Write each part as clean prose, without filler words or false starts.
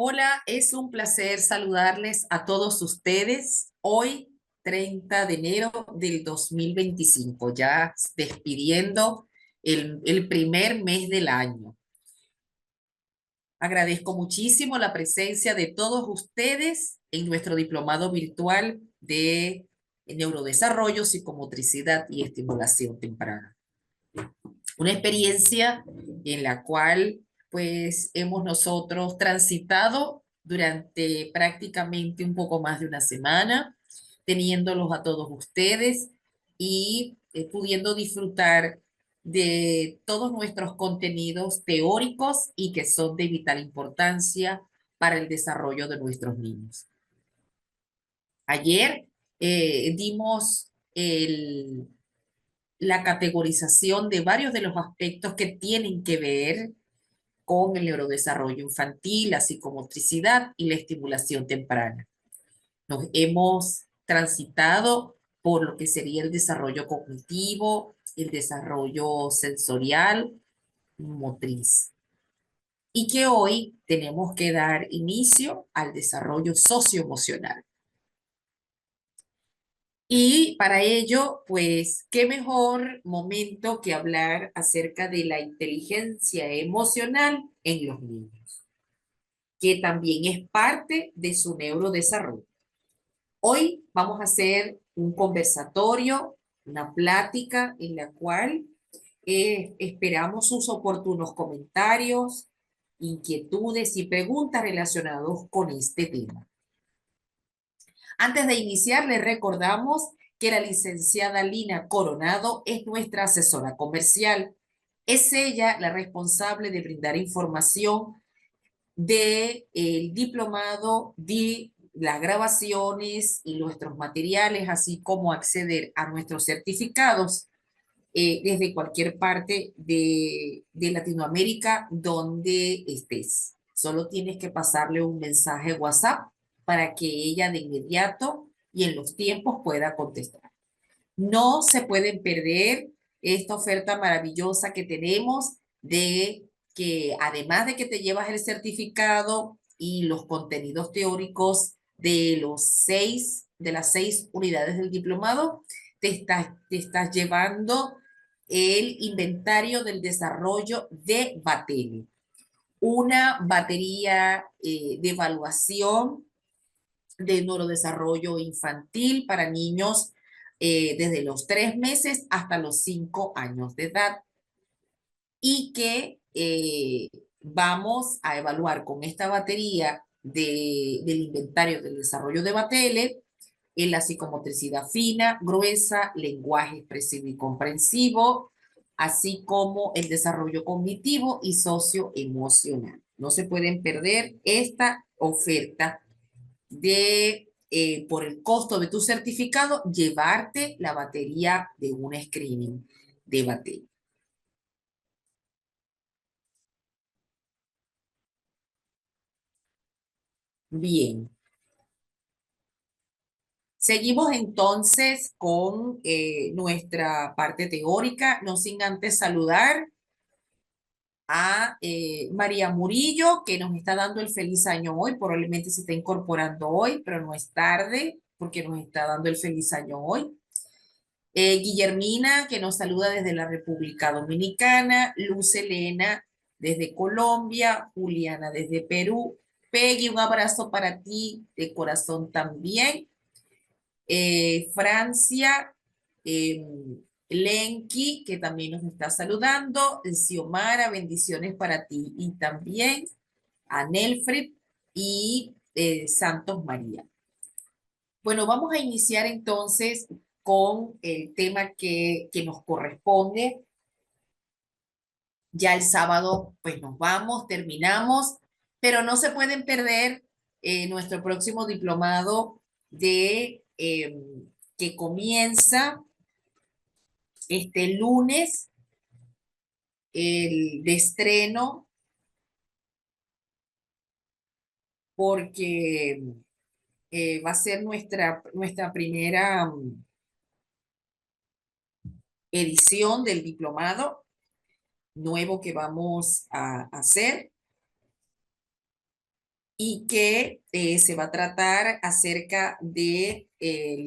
Hola, es un placer saludarles a todos ustedes hoy, 30 de enero del 2025, ya despidiendo el primer mes del año. Agradezco muchísimo la presencia de todos ustedes en nuestro diplomado virtual de neurodesarrollo, psicomotricidad y estimulación temprana. Una experiencia en la cual pues hemos nosotros transitado durante prácticamente un poco más de una semana, teniéndolos a todos ustedes y pudiendo disfrutar de todos nuestros contenidos teóricos y que son de vital importancia para el desarrollo de nuestros niños. Ayer dimos la categorización de varios de los aspectos que tienen que ver con el neurodesarrollo infantil, la psicomotricidad y la estimulación temprana. Nos hemos transitado por lo que sería el desarrollo cognitivo, el desarrollo sensorial, motriz. Y que hoy tenemos que dar inicio al desarrollo socioemocional. Y para ello, pues, qué mejor momento que hablar acerca de la inteligencia emocional en los niños, que también es parte de su neurodesarrollo. Hoy vamos a hacer un conversatorio, una plática en la cual esperamos sus oportunos comentarios, inquietudes y preguntas relacionados con este tema. Antes de iniciar, les recordamos que la licenciada Lina Coronado es nuestra asesora comercial. Es ella la responsable de brindar información del diplomado, de las grabaciones y nuestros materiales, así como acceder a nuestros certificados desde cualquier parte de Latinoamérica donde estés. Solo tienes que pasarle un mensaje WhatsApp para que ella de inmediato y en los tiempos pueda contestar. No se pueden perder esta oferta maravillosa que tenemos de que además de que te llevas el certificado y los contenidos teóricos de las 6 unidades del diplomado, te estás llevando el inventario del desarrollo de Batel, una batería de evaluación de neurodesarrollo infantil para niños desde los 3 meses hasta los 5 años de edad y que vamos a evaluar con esta batería del inventario del desarrollo de Batele en la psicomotricidad fina, gruesa, lenguaje expresivo y comprensivo, así como el desarrollo cognitivo y socioemocional. No se pueden perder esta oferta de, por el costo de tu certificado, llevarte la batería de un screening de batería. Bien. Seguimos entonces con nuestra parte teórica, no sin antes saludar a María Murillo, que nos está dando el feliz año hoy, probablemente se está incorporando hoy, pero no es tarde porque nos está dando el feliz año hoy. Guillermina, que nos saluda desde la República Dominicana, Luz Elena desde Colombia, Juliana desde Perú, Peggy, un abrazo para ti de corazón también. Francia, eh, Lenki, que también nos está saludando, Xiomara, bendiciones para ti y también a Nelfred y Santos María. Bueno, vamos a iniciar entonces con el tema que nos corresponde. Ya el sábado, pues nos vamos, terminamos, pero no se pueden perder nuestro próximo diplomado que comienza este lunes, el de estreno, porque va a ser nuestra primera edición del diplomado nuevo que vamos a hacer. y que se va a tratar acerca de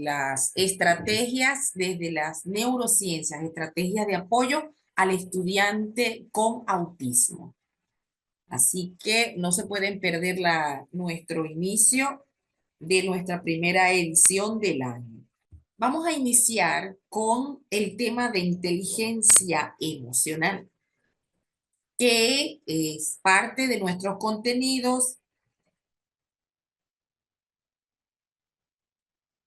las estrategias desde las neurociencias, estrategias de apoyo al estudiante con autismo. Así que no se pueden perder nuestro inicio de nuestra primera edición del año. Vamos a iniciar con el tema de inteligencia emocional, que es parte de nuestros contenidos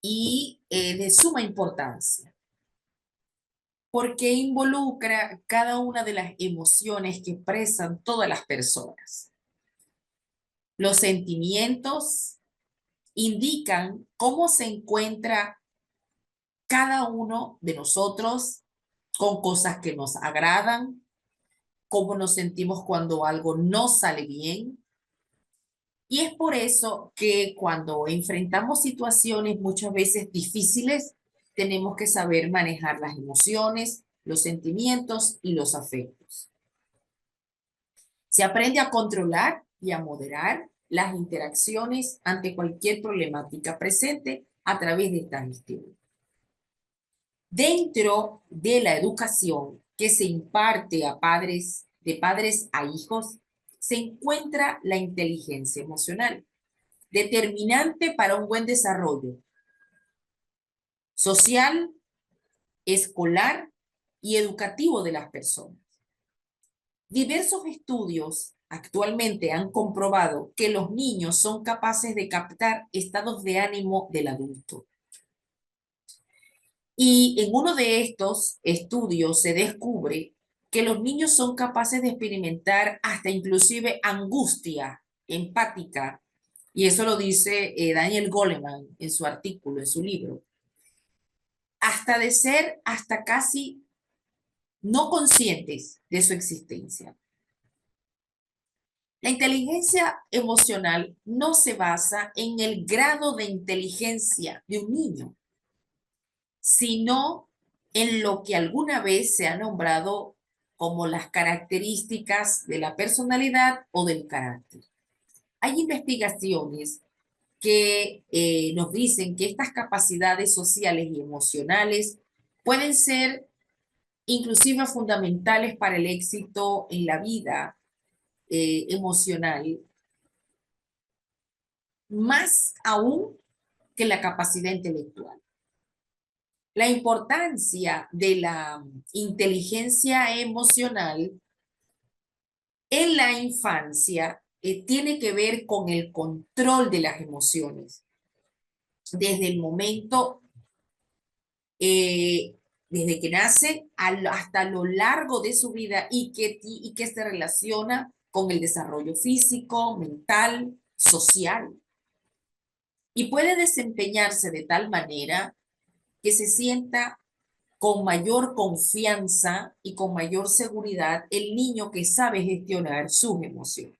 y de suma importancia, porque involucra cada una de las emociones que expresan todas las personas. Los sentimientos indican cómo se encuentra cada uno de nosotros con cosas que nos agradan, cómo nos sentimos cuando algo no sale bien. Y es por eso que cuando enfrentamos situaciones muchas veces difíciles, tenemos que saber manejar las emociones, los sentimientos y los afectos. Se aprende a controlar y a moderar las interacciones ante cualquier problemática presente a través de esta gestión. Dentro de la educación que se imparte a padres, de padres a hijos, se encuentra la inteligencia emocional, determinante para un buen desarrollo social, escolar y educativo de las personas. Diversos estudios actualmente han comprobado que los niños son capaces de captar estados de ánimo del adulto. Y en uno de estos estudios se descubre que los niños son capaces de experimentar hasta inclusive angustia empática, y eso lo dice Daniel Goleman en su artículo, en su libro, hasta de ser hasta casi no conscientes de su existencia. La inteligencia emocional no se basa en el grado de inteligencia de un niño, sino en lo que alguna vez se ha nombrado como las características de la personalidad o del carácter. Hay investigaciones que nos dicen que estas capacidades sociales y emocionales pueden ser inclusive fundamentales para el éxito en la vida emocional, más aún que la capacidad intelectual. La importancia de la inteligencia emocional en la infancia tiene que ver con el control de las emociones. Desde el momento, desde que nace hasta lo largo de su vida y que se relaciona con el desarrollo físico, mental, social. Y puede desempeñarse de tal manera que se sienta con mayor confianza y con mayor seguridad el niño que sabe gestionar sus emociones.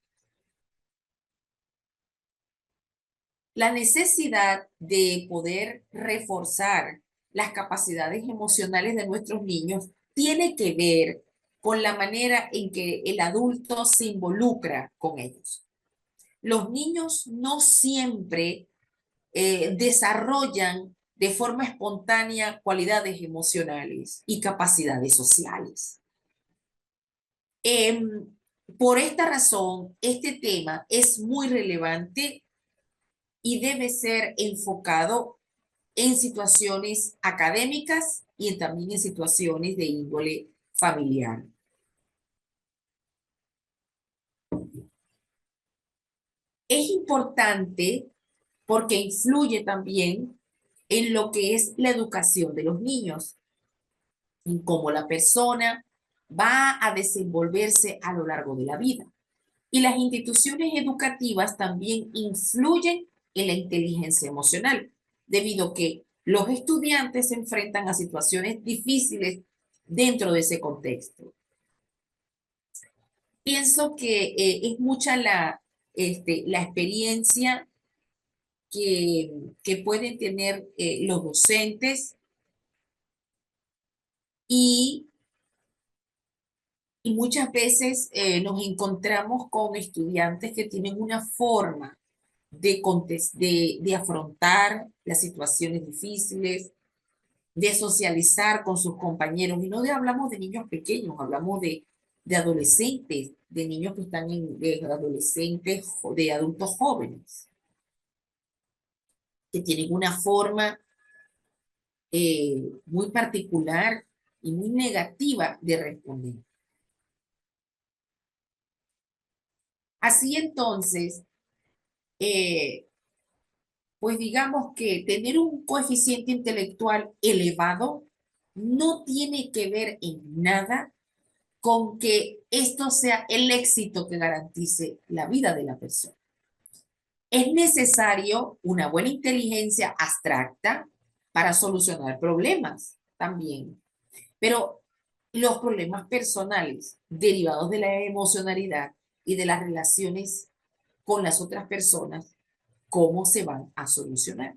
La necesidad de poder reforzar las capacidades emocionales de nuestros niños tiene que ver con la manera en que el adulto se involucra con ellos. Los niños no siempre desarrollan de forma espontánea cualidades emocionales y capacidades sociales. Por esta razón, este tema es muy relevante y debe ser enfocado en situaciones académicas y también en situaciones de índole familiar. Es importante porque influye también en lo que es la educación de los niños, en cómo la persona va a desenvolverse a lo largo de la vida. Y las instituciones educativas también influyen en la inteligencia emocional, debido a que los estudiantes se enfrentan a situaciones difíciles dentro de ese contexto. Pienso que es mucha la experiencia que pueden tener los docentes y, y muchas veces nos encontramos con estudiantes que tienen una forma de afrontar las situaciones difíciles, de socializar con sus compañeros. Y no hablamos de niños pequeños, hablamos de adolescentes, de niños que están de adolescentes, de adultos jóvenes, que tienen una forma muy particular y muy negativa de responder. Así entonces, eh, pues digamos que tener un coeficiente intelectual elevado no tiene que ver en nada con que esto sea el éxito que garantice la vida de la persona. Es necesario una buena inteligencia abstracta para solucionar problemas también, pero los problemas personales derivados de la emocionalidad y de las relaciones con las otras personas, ¿cómo se van a solucionar?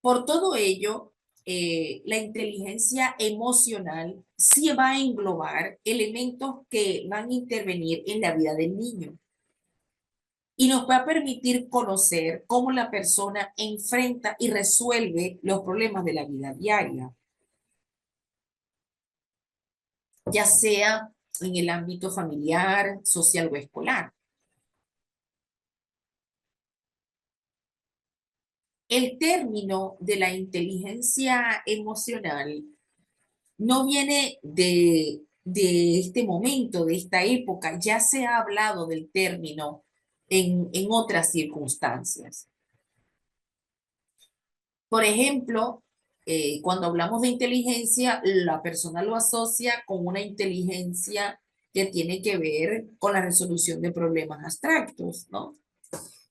Por todo ello, la inteligencia emocional sí va a englobar elementos que van a intervenir en la vida del niño y nos va a permitir conocer cómo la persona enfrenta y resuelve los problemas de la vida diaria, ya sea en el ámbito familiar, social o escolar. El término de la inteligencia emocional no viene de este momento, de esta época, ya se ha hablado del término en otras circunstancias. Por ejemplo, cuando hablamos de inteligencia, la persona lo asocia con una inteligencia que tiene que ver con la resolución de problemas abstractos, ¿no?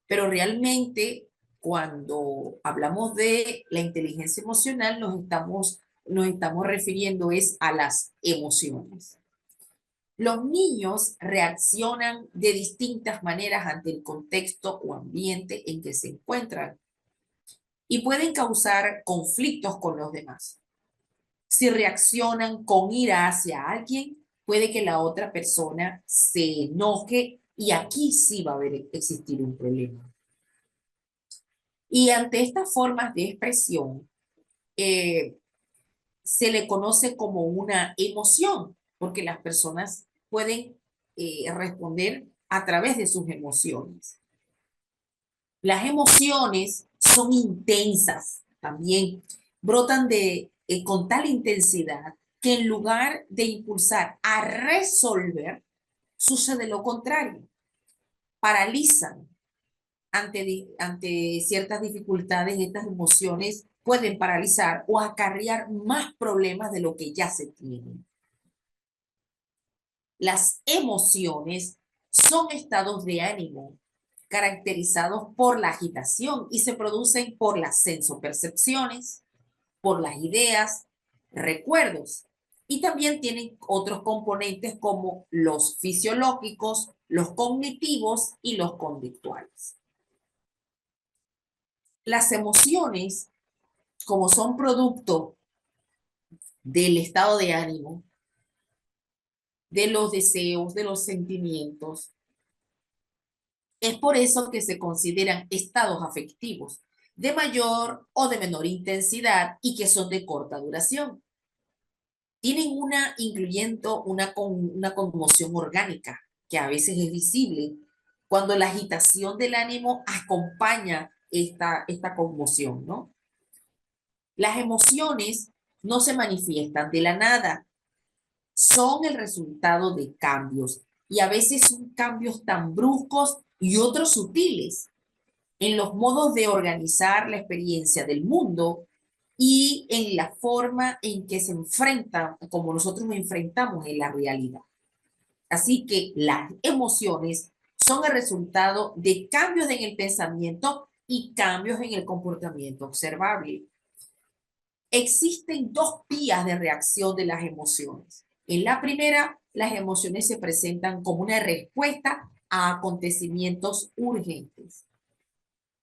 Pero realmente, cuando hablamos de la inteligencia emocional, nos estamos refiriendo es a las emociones. Los niños reaccionan de distintas maneras ante el contexto o ambiente en que se encuentran y pueden causar conflictos con los demás. Si reaccionan con ira hacia alguien, puede que la otra persona se enoje y aquí sí va a existir un problema. Y ante estas formas de expresión, eh, se le conoce como una emoción, porque las personas pueden responder a través de sus emociones. Las emociones son intensas también, brotan con tal intensidad que en lugar de impulsar a resolver, sucede lo contrario, paralizan ante ciertas dificultades. Estas emociones pueden paralizar o acarrear más problemas de lo que ya se tienen. Las emociones son estados de ánimo caracterizados por la agitación y se producen por las sensopercepciones, por las ideas, recuerdos, y también tienen otros componentes como los fisiológicos, los cognitivos y los conductuales. Las emociones, como son producto del estado de ánimo, de los deseos, de los sentimientos, es por eso que se consideran estados afectivos de mayor o de menor intensidad y que son de corta duración. Tienen incluyendo una conmoción orgánica, que a veces es visible cuando la agitación del ánimo acompaña esta conmoción, ¿no? Las emociones no se manifiestan de la nada, son el resultado de cambios y a veces son cambios tan bruscos y otros sutiles en los modos de organizar la experiencia del mundo y en la forma en que se enfrentan, como nosotros nos enfrentamos en la realidad. Así que las emociones son el resultado de cambios en el pensamiento y cambios en el comportamiento observable. Existen dos vías de reacción de las emociones. En la primera, las emociones se presentan como una respuesta a acontecimientos urgentes.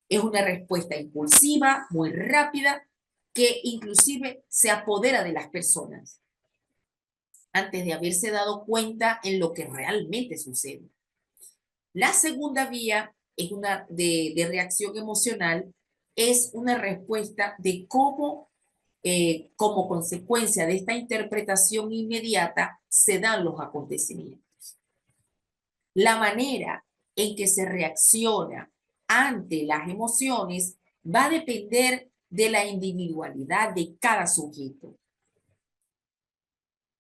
Es una respuesta impulsiva, muy rápida, que inclusive se apodera de las personas antes de haberse dado cuenta en lo que realmente sucede. La segunda vía es una de reacción emocional, es una respuesta de cómo, como consecuencia de esta interpretación inmediata, se dan los acontecimientos. La manera en que se reacciona ante las emociones va a depender de la individualidad de cada sujeto,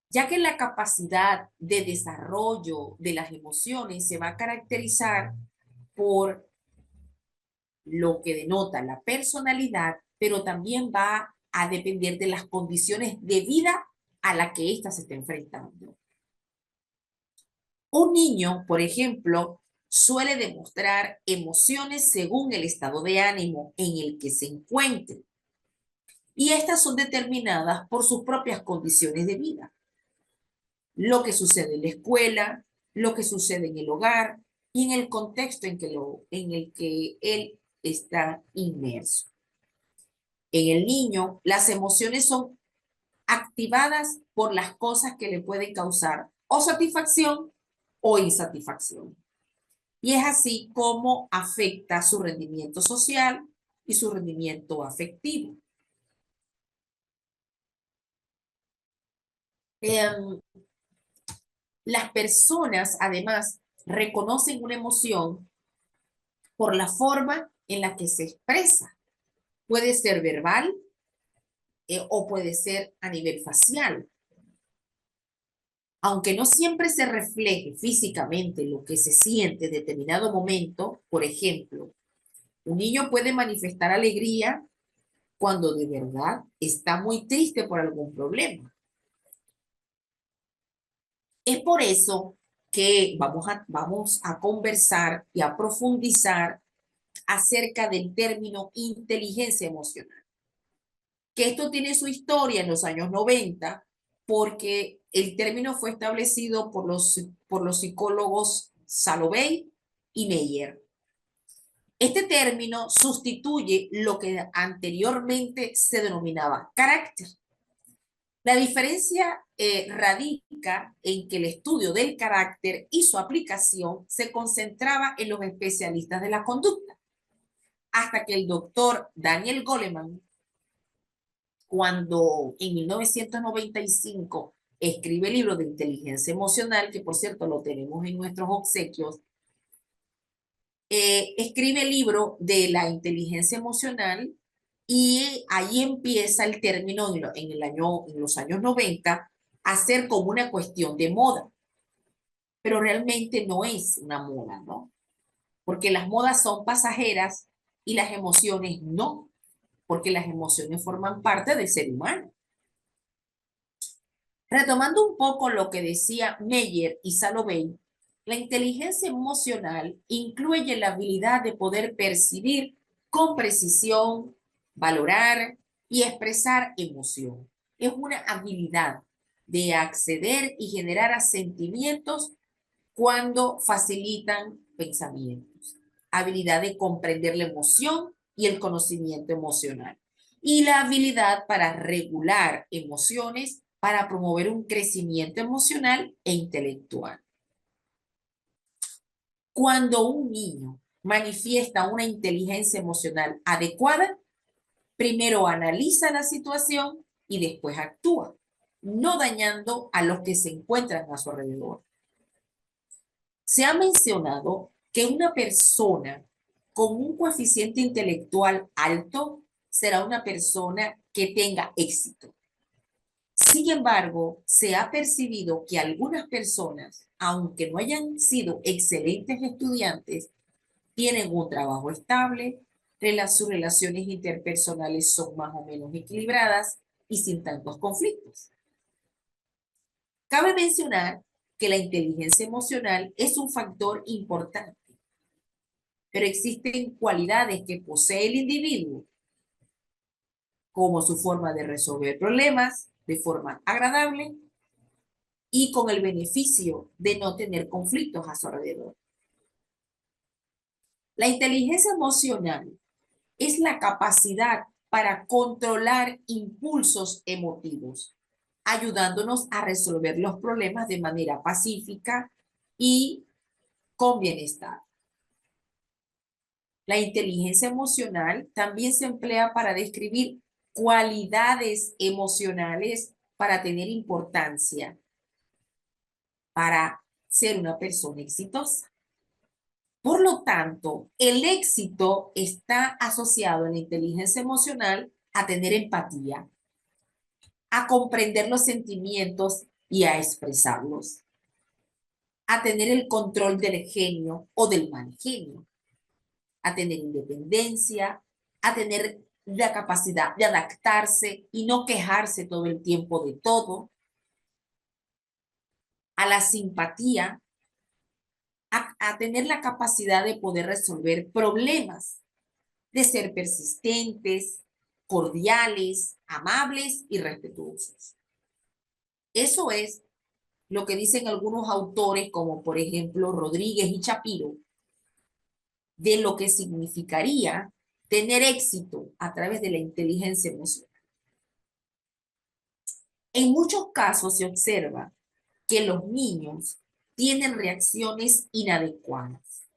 ya que la capacidad de desarrollo de las emociones se va a caracterizar por lo que denota la personalidad, pero también va a depender de las condiciones de vida a la que ésta se está enfrentando. Un niño, por ejemplo, suele demostrar emociones según el estado de ánimo en el que se encuentre, y estas son determinadas por sus propias condiciones de vida. Lo que sucede en la escuela, lo que sucede en el hogar y en el contexto en el que él está inmerso. En el niño, las emociones son activadas por las cosas que le pueden causar o satisfacción o insatisfacción. Y es así como afecta su rendimiento social y su rendimiento afectivo. Eh, las personas, además, reconocen una emoción por la forma en la que se expresa. Puede ser verbal o puede ser a nivel facial. Aunque no siempre se refleje físicamente lo que se siente en determinado momento, por ejemplo, un niño puede manifestar alegría cuando de verdad está muy triste por algún problema. Es por eso que vamos a conversar y a profundizar acerca del término inteligencia emocional. Que esto tiene su historia en los años 90, porque el término fue establecido por los psicólogos Salovey y Meyer. Este término sustituye lo que anteriormente se denominaba carácter. La diferencia radica en que el estudio del carácter y su aplicación se concentraba en los especialistas de la conducta, hasta que el doctor Daniel Goleman, cuando en 1995 escribe el libro de inteligencia emocional, que por cierto lo tenemos en nuestros obsequios, escribe el libro de la inteligencia emocional y ahí empieza el término en los años 90 a ser como una cuestión de moda, pero realmente no es una moda, ¿no? Porque las modas son pasajeras y las emociones no, porque las emociones forman parte del ser humano. Retomando un poco lo que decía Meyer y Salovey, la inteligencia emocional incluye la habilidad de poder percibir con precisión, valorar y expresar emoción. Es una habilidad de acceder y generar sentimientos cuando facilitan pensamientos. Habilidad de comprender la emoción y el conocimiento emocional. Y la habilidad para regular emociones para promover un crecimiento emocional e intelectual. Cuando un niño manifiesta una inteligencia emocional adecuada, primero analiza la situación y después actúa, no dañando a los que se encuentran a su alrededor. Se ha mencionado que una persona con un coeficiente intelectual alto será una persona que tenga éxito. Sin embargo, se ha percibido que algunas personas, aunque no hayan sido excelentes estudiantes, tienen un trabajo estable, sus relaciones interpersonales son más o menos equilibradas y sin tantos conflictos. Cabe mencionar que la inteligencia emocional es un factor importante, pero existen cualidades que posee el individuo, como su forma de resolver problemas de forma agradable y con el beneficio de no tener conflictos a su alrededor. La inteligencia emocional es la capacidad para controlar impulsos emotivos, ayudándonos a resolver los problemas de manera pacífica y con bienestar. La inteligencia emocional también se emplea para describir cualidades emocionales para tener importancia, para ser una persona exitosa. Por lo tanto, el éxito está asociado en la inteligencia emocional a tener empatía, a comprender los sentimientos y a expresarlos, a tener el control del genio o del mal genio, a tener independencia, a tener la capacidad de adaptarse y no quejarse todo el tiempo de todo, a la simpatía, a tener la capacidad de poder resolver problemas, de ser persistentes, cordiales, amables y respetuosos. Eso es lo que dicen algunos autores, como por ejemplo Rodríguez y Chapiro, de lo que significaría tener éxito a través de la inteligencia emocional. En muchos casos se observa que los niños tienen reacciones inadecuadas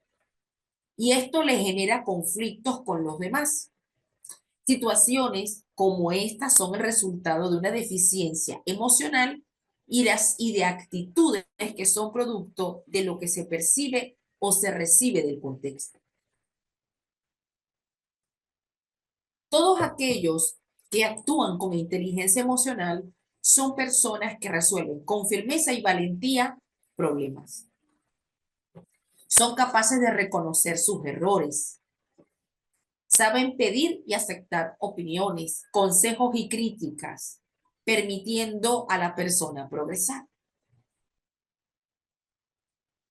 y esto les genera conflictos con los demás. Situaciones como estas son el resultado de una deficiencia emocional y de actitudes que son producto de lo que se percibe o se recibe del contexto. Todos aquellos que actúan con inteligencia emocional son personas que resuelven con firmeza y valentía problemas. Son capaces de reconocer sus errores. Saben pedir y aceptar opiniones, consejos y críticas, permitiendo a la persona progresar.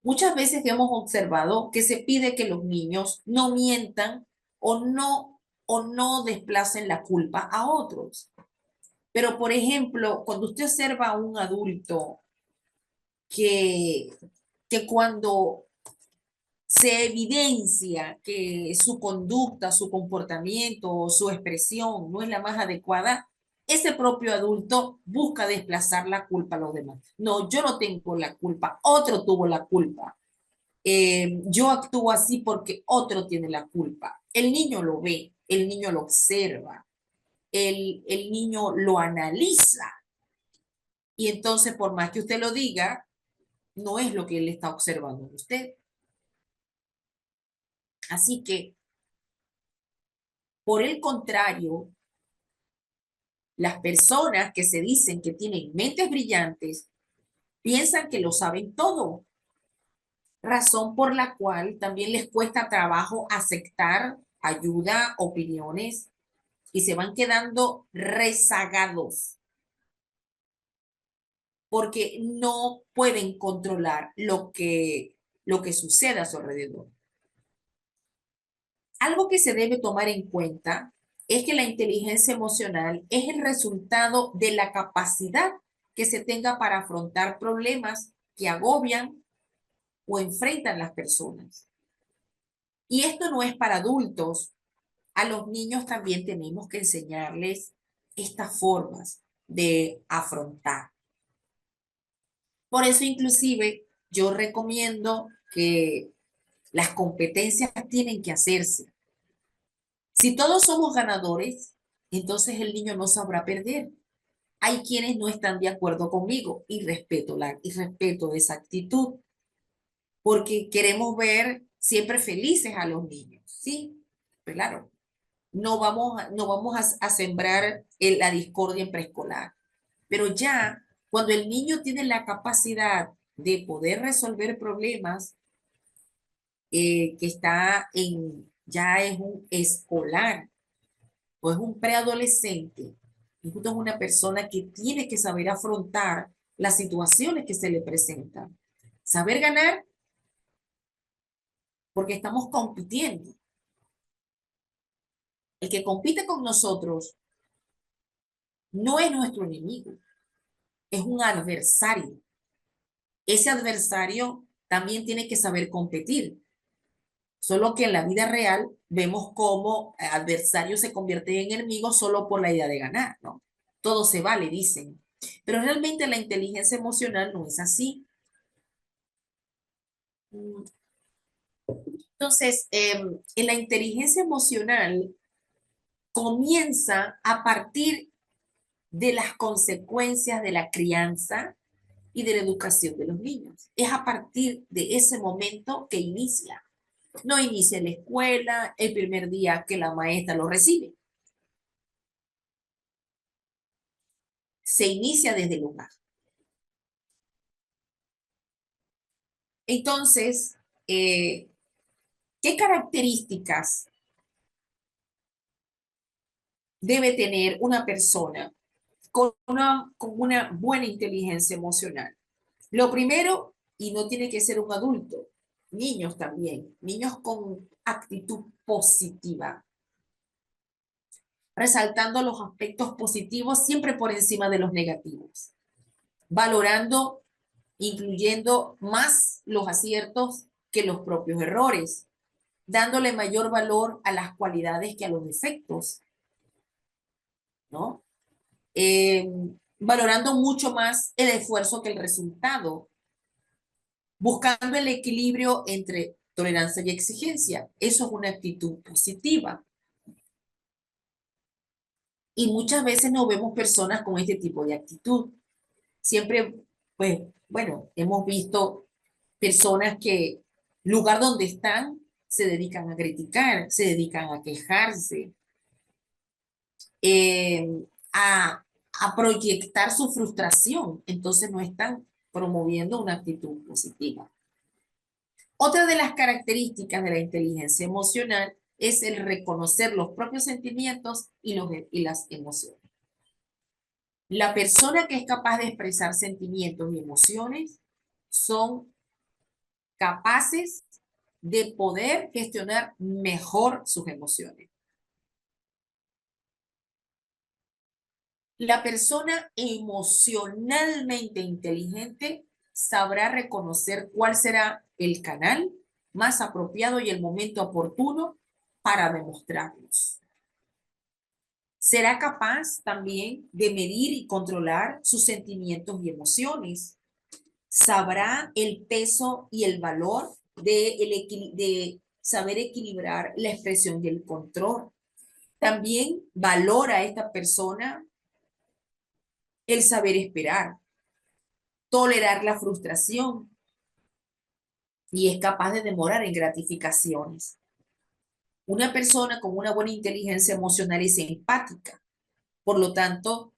Muchas veces hemos observado que se pide que los niños no mientan o no desplacen la culpa a otros. Pero, por ejemplo, cuando usted observa a un adulto que, que cuando se evidencia que su conducta, su comportamiento, su expresión no es la más adecuada, ese propio adulto busca desplazar la culpa a los demás. No, yo no tengo la culpa, otro tuvo la culpa. Yo actúo así porque otro tiene la culpa. El niño lo ve, el niño lo observa, el niño lo analiza. Y entonces, por más que usted lo diga, no es lo que él está observando en usted. Así que, por el contrario, las personas que se dicen que tienen mentes brillantes piensan que lo saben todo, razón por la cual también les cuesta trabajo aceptar ayuda, opiniones y se van quedando rezagados porque no pueden controlar lo que sucede a su alrededor. Algo que se debe tomar en cuenta es que la inteligencia emocional es el resultado de la capacidad que se tenga para afrontar problemas que agobian o enfrentan las personas. Y esto no es para adultos. A los niños también tenemos que enseñarles estas formas de afrontar. Por eso inclusive yo recomiendo que las competencias tienen que hacerse. Si todos somos ganadores, entonces el niño no sabrá perder. Hay quienes no están de acuerdo conmigo y respeto esa actitud, porque queremos ver siempre felices a los niños, ¿sí? Pues claro, no vamos a sembrar la discordia en preescolar, pero ya cuando el niño tiene la capacidad de poder resolver problemas, que está ya es un escolar o es un preadolescente, incluso es una persona que tiene que saber afrontar las situaciones que se le presentan. Saber ganar porque estamos compitiendo. El que compite con nosotros no es nuestro enemigo, es un adversario. Ese adversario también tiene que saber competir. Solo que en la vida real vemos cómo adversarios se convierten en enemigos solo por la idea de ganar, ¿no? Todo se vale, dicen. Pero realmente la inteligencia emocional no es así. Entonces, en la inteligencia emocional comienza a partir de las consecuencias de la crianza y de la educación de los niños. Es a partir de ese momento que inicia. No inicia en la escuela el primer día que la maestra lo recibe. Se inicia desde el hogar. Entonces, ¿qué características debe tener una persona con una buena inteligencia emocional? Lo primero, y no tiene que ser un adulto, niños también, niños con actitud positiva, resaltando los aspectos positivos siempre por encima de los negativos, valorando, incluyendo más los aciertos que los propios errores, dándole mayor valor a las cualidades que a los defectos, ¿no? Eh, Valorando mucho más el esfuerzo que el resultado, buscando el equilibrio entre tolerancia y exigencia. Eso es una actitud positiva. Y muchas veces no vemos personas con este tipo de actitud. Siempre, pues, bueno, hemos visto personas que, lugar donde están, se dedican a criticar, se dedican a quejarse, eh, a, a proyectar su frustración. Entonces no están promoviendo una actitud positiva. Otra de las características de la inteligencia emocional es el reconocer los propios sentimientos y las emociones. La persona que es capaz de expresar sentimientos y emociones son capaces de poder gestionar mejor sus emociones. La persona emocionalmente inteligente sabrá reconocer cuál será el canal más apropiado y el momento oportuno para demostrarlos. Será capaz también de medir y controlar sus sentimientos y emociones. Sabrá el peso y el valor de saber equilibrar la expresión y el control. También valora a esta persona el saber esperar, tolerar la frustración y es capaz de demorar en gratificaciones. Una persona con una buena inteligencia emocional es empática, por lo tanto,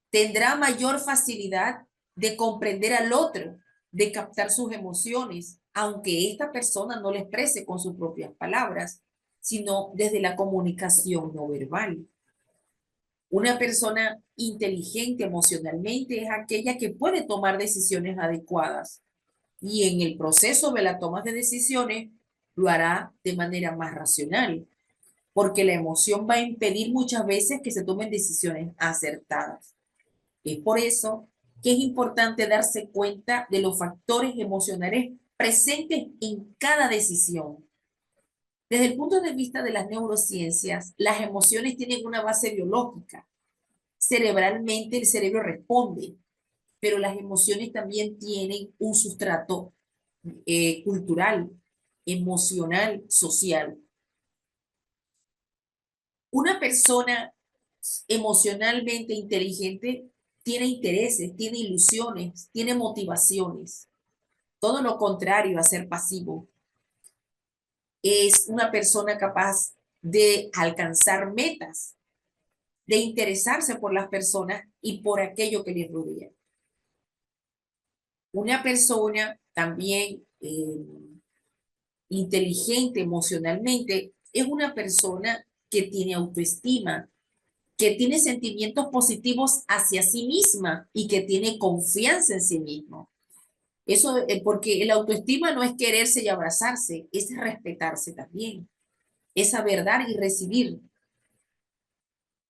tendrá mayor facilidad de comprender al otro, de captar sus emociones, aunque esta persona no le exprese con sus propias palabras, sino desde la comunicación no verbal. Una persona inteligente emocionalmente es aquella que puede tomar decisiones adecuadas y en el proceso de la toma de decisiones lo hará de manera más racional, porque la emoción va a impedir muchas veces que se tomen decisiones acertadas. Es por eso que es importante darse cuenta de los factores emocionales presentes en cada decisión. Desde el punto de vista de las neurociencias, las emociones tienen una base biológica. Cerebralmente el cerebro responde, pero las emociones también tienen un sustrato cultural, emocional, social. Una persona emocionalmente inteligente tiene intereses, tiene ilusiones, tiene motivaciones. Todo lo contrario a ser pasivo. Es una persona capaz de alcanzar metas, de interesarse por las personas y por aquello que les rodea. Una persona también inteligente emocionalmente es una persona que tiene autoestima, que tiene sentimientos positivos hacia sí misma y que tiene confianza en sí mismo. Eso, porque el autoestima no es quererse y abrazarse, es respetarse también, es saber dar y recibir,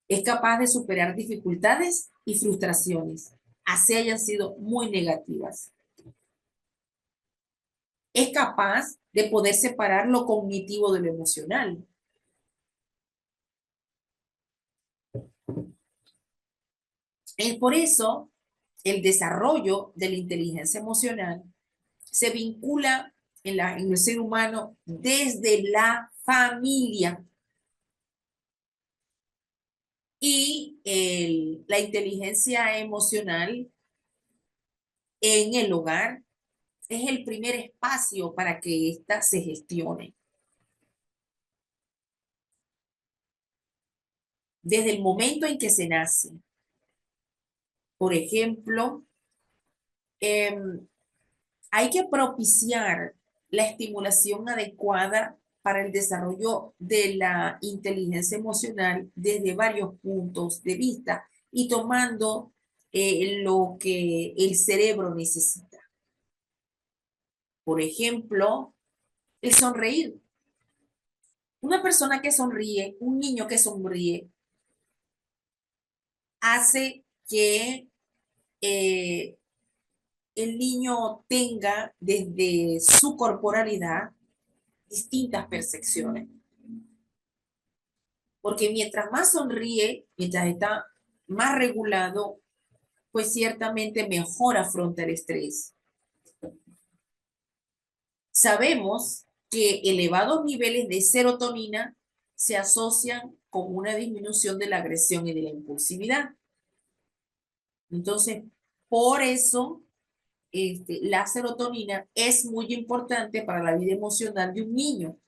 es capaz de superar dificultades y frustraciones, así hayan sido muy negativas. Es capaz de poder separar lo cognitivo de lo emocional. Es por eso el desarrollo de la inteligencia emocional se vincula en el ser humano desde la familia. Y la inteligencia emocional en el hogar es el primer espacio para que ésta se gestione. Desde el momento en que se nace. Por ejemplo, eh, hay que propiciar la estimulación adecuada para el desarrollo de la inteligencia emocional desde varios puntos de vista y tomando lo que el cerebro necesita. Por ejemplo, el sonreír. Una persona que sonríe, un niño que sonríe, hace que eh, el niño tenga desde su corporalidad distintas percepciones. Porque mientras más sonríe, mientras está más regulado, pues ciertamente mejor afronta el estrés. Sabemos que elevados niveles de serotonina se asocian con una disminución de la agresión y de la impulsividad. Entonces, por eso la serotonina es muy importante para la vida emocional de un niño.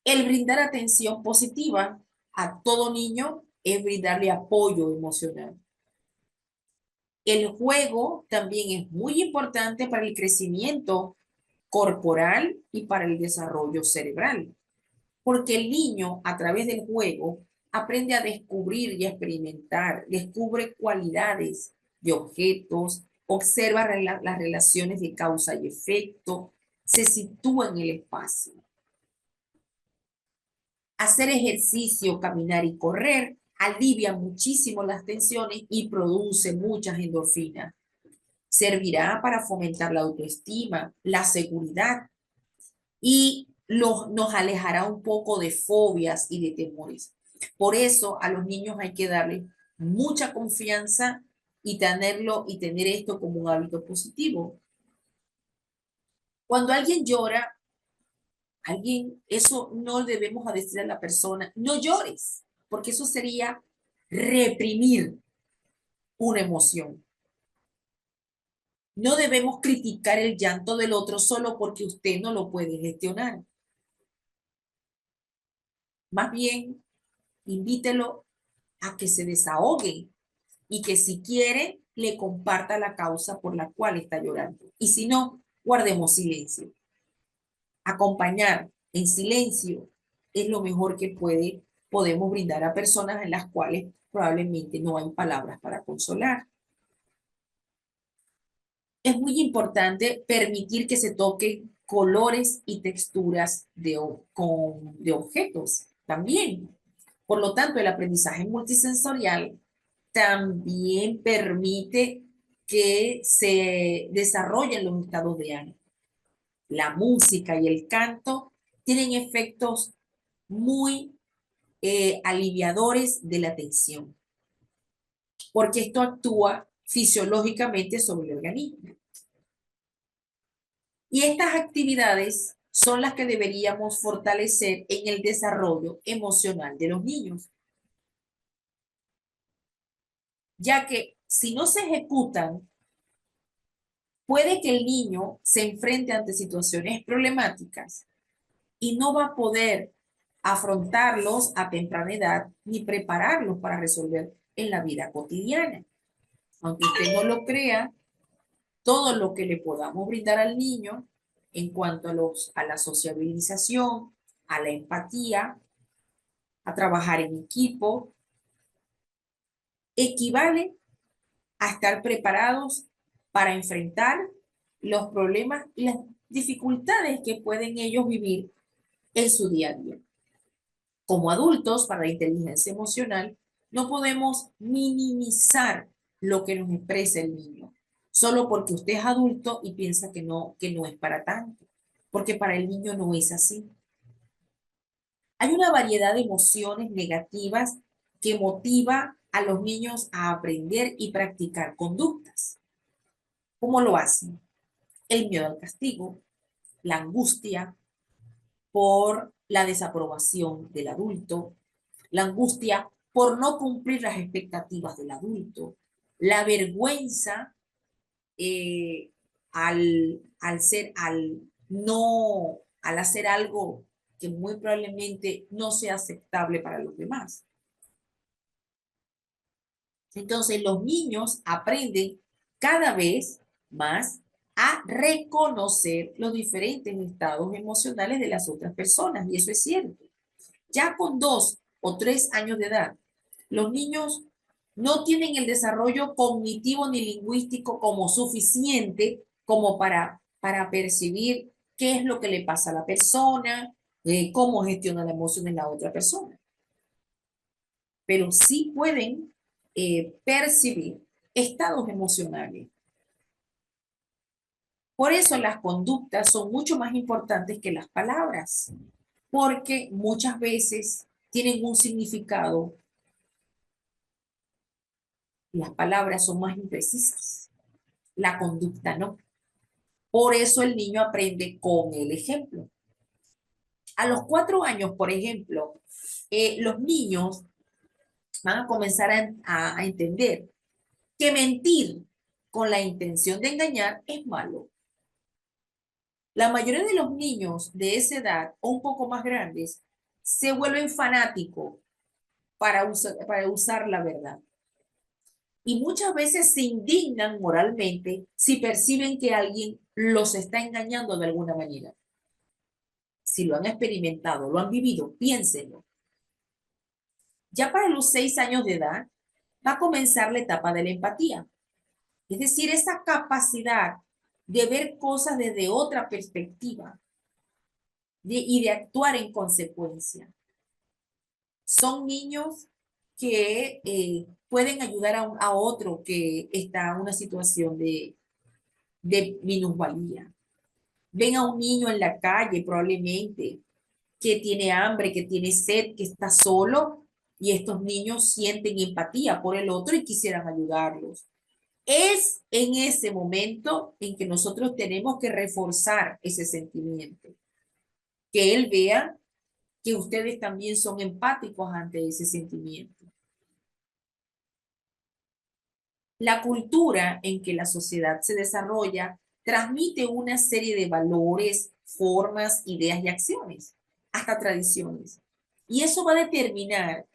El brindar atención positiva a todo niño es brindarle apoyo emocional. El juego también es muy importante para el crecimiento corporal y para el desarrollo cerebral, porque el niño a través del juego aprende a descubrir y a experimentar, descubre cualidades de objetos, observa las relaciones de causa y efecto, se sitúa en el espacio. Hacer ejercicio, caminar y correr alivia muchísimo las tensiones y produce muchas endorfinas. Servirá para fomentar la autoestima, la seguridad y nos alejará un poco de fobias y de temores. Por eso a los niños hay que darle mucha confianza y tener esto como un hábito positivo. Cuando alguien llora, eso no debemos decir a la persona, no llores, porque eso sería reprimir una emoción. No debemos criticar el llanto del otro solo porque usted no lo puede gestionar. Más bien, invítelo a que se desahogue y que si quiere, le comparta la causa por la cual está llorando. Y si no, guardemos silencio. Acompañar en silencio es lo mejor que podemos brindar a personas en las cuales probablemente no hay palabras para consolar. Es muy importante permitir que se toquen colores y texturas de objetos también. Por lo tanto, el aprendizaje multisensorial también permite que se desarrollen los estados de ánimo. La música y el canto tienen efectos muy aliviadores de la tensión, porque esto actúa fisiológicamente sobre el organismo. Y estas actividades son las que deberíamos fortalecer en el desarrollo emocional de los niños, ya que si no se ejecutan, puede que el niño se enfrente ante situaciones problemáticas y no va a poder afrontarlos a temprana edad ni prepararlos para resolver en la vida cotidiana. Aunque usted no lo crea, todo lo que le podamos brindar al niño en cuanto a la sociabilización, a la empatía, a trabajar en equipo, equivale a estar preparados para enfrentar los problemas y las dificultades que pueden ellos vivir en su día a día. Como adultos, para la inteligencia emocional, no podemos minimizar lo que nos expresa el niño, solo porque usted es adulto y piensa que no es para tanto, porque para el niño no es así. Hay una variedad de emociones negativas que motiva a los niños a aprender y practicar conductas. ¿Cómo lo hacen? el miedo al castigo, la angustia por la desaprobación del adulto, la angustia por no cumplir las expectativas del adulto, la vergüenza eh, al hacer algo que muy probablemente no sea aceptable para los demás. Entonces los niños aprenden cada vez más a reconocer los diferentes estados emocionales de las otras personas, y eso es cierto. Ya con 2 o 3 años de edad, los niños no tienen el desarrollo cognitivo ni lingüístico como suficiente como para percibir qué es lo que le pasa a la persona, cómo gestiona la emoción en la otra persona. Pero sí pueden percibir estados emocionales. Por eso las conductas son mucho más importantes que las palabras, porque muchas veces tienen un significado. Las palabras son más imprecisas, la conducta no. Por eso el niño aprende con el ejemplo. A los 4 años, por ejemplo, los niños van a comenzar a entender que mentir con la intención de engañar es malo. La mayoría de los niños de esa edad o un poco más grandes se vuelven fanáticos para usar la verdad. Y muchas veces se indignan moralmente si perciben que alguien los está engañando de alguna manera. Si lo han experimentado, lo han vivido, piénsenlo. Ya para los 6 años de edad va a comenzar la etapa de la empatía. Es decir, esa capacidad de ver cosas desde otra perspectiva y de actuar en consecuencia. Son niños que pueden ayudar a otro que está en una situación de minusvalía. Ven a un niño en la calle probablemente que tiene hambre, que tiene sed, que está solo, y estos niños sienten empatía por el otro y quisieran ayudarlos. Es en ese momento en que nosotros tenemos que reforzar ese sentimiento, que él vea que ustedes también son empáticos ante ese sentimiento. La cultura en que la sociedad se desarrolla transmite una serie de valores, formas, ideas y acciones, hasta tradiciones. Y eso va a determinar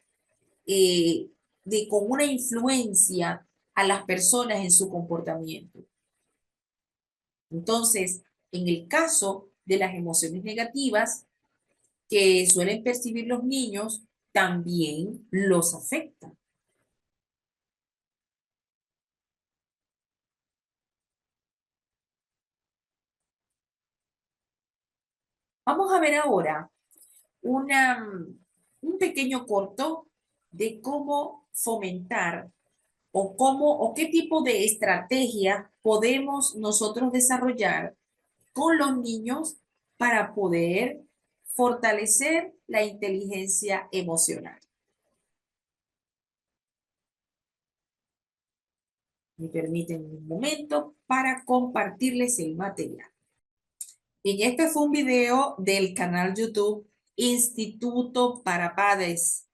con una influencia a las personas en su comportamiento. Entonces, en el caso de las emociones negativas que suelen percibir los niños, también los afecta. Vamos a ver ahora un pequeño corto de cómo fomentar o qué tipo de estrategia podemos nosotros desarrollar con los niños para poder fortalecer la inteligencia emocional. Me permiten un momento para compartirles el material. Y este fue un video del canal YouTube Instituto para Padres,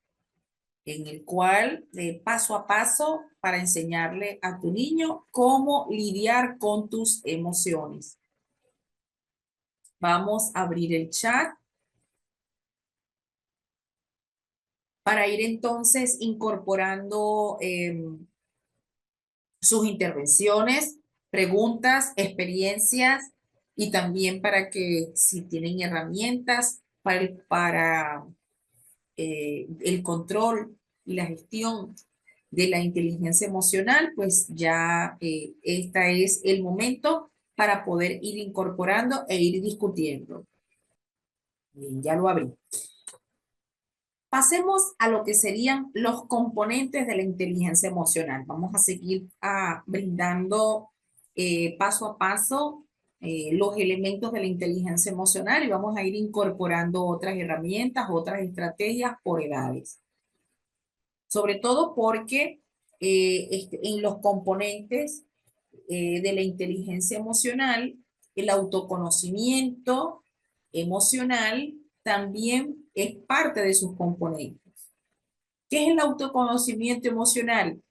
en el cual paso a paso para enseñarle a tu niño cómo lidiar con tus emociones. Vamos a abrir el chat para ir entonces incorporando sus intervenciones, preguntas, experiencias, y también para que si tienen herramientas para el control y la gestión de la inteligencia emocional, pues ya este es el momento para poder ir incorporando e ir discutiendo. Bien, ya lo abrí. Pasemos a lo que serían los componentes de la inteligencia emocional. Vamos a seguir brindando paso a paso los elementos de la inteligencia emocional y vamos a ir incorporando otras herramientas, otras estrategias por edades. Sobre todo porque en los componentes de la inteligencia emocional el autoconocimiento emocional también es parte de sus componentes. ¿Qué es el autoconocimiento emocional?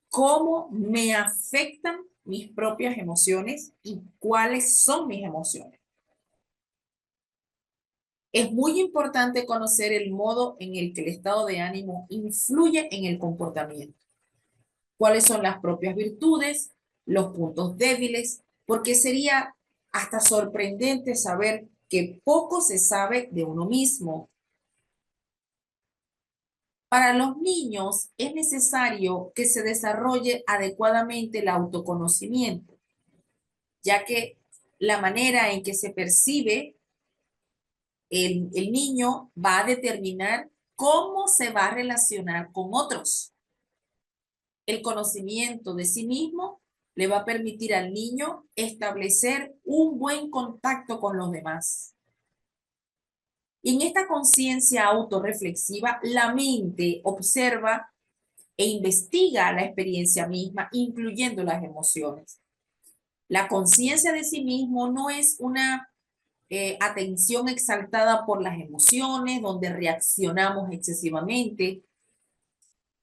¿Cómo me afectan mis propias emociones y cuáles son mis emociones? Es muy importante conocer el modo en el que el estado de ánimo influye en el comportamiento. ¿Cuáles son las propias virtudes, los puntos débiles? Porque sería hasta sorprendente saber que poco se sabe de uno mismo. Para los niños es necesario que se desarrolle adecuadamente el autoconocimiento, ya que la manera en que se percibe el niño va a determinar cómo se va a relacionar con otros. El conocimiento de sí mismo le va a permitir al niño establecer un buen contacto con los demás. Y en esta conciencia autorreflexiva, la mente observa e investiga la experiencia misma, incluyendo las emociones. La conciencia de sí mismo no es una atención exaltada por las emociones, donde reaccionamos excesivamente.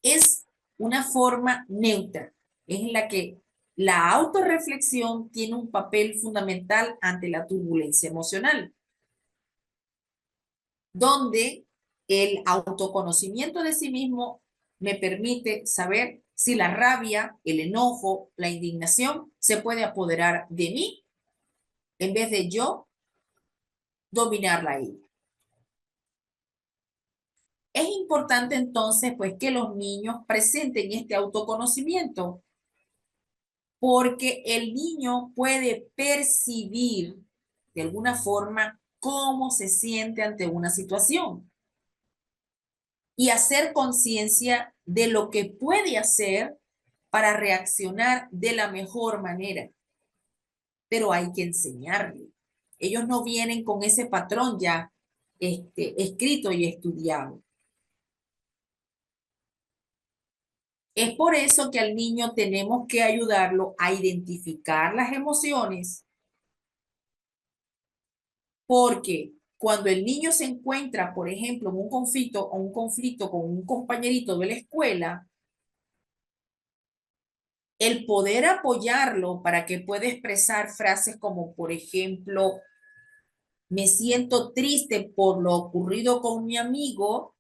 Es una forma neutra, es en la que la autorreflexión tiene un papel fundamental ante la turbulencia emocional, donde el autoconocimiento de sí mismo me permite saber si la rabia, el enojo, la indignación se puede apoderar de mí en vez de yo dominarla a ella. Es importante entonces pues que los niños presenten este autoconocimiento porque el niño puede percibir de alguna forma cómo se siente ante una situación y hacer conciencia de lo que puede hacer para reaccionar de la mejor manera. Pero hay que enseñarle. Ellos no vienen con ese patrón ya escrito y estudiado. Es por eso que al niño tenemos que ayudarlo a identificar las emociones, porque cuando el niño se encuentra, por ejemplo, en un conflicto con un compañerito de la escuela, el poder apoyarlo para que pueda expresar frases como, por ejemplo, me siento triste por lo ocurrido con mi amigo,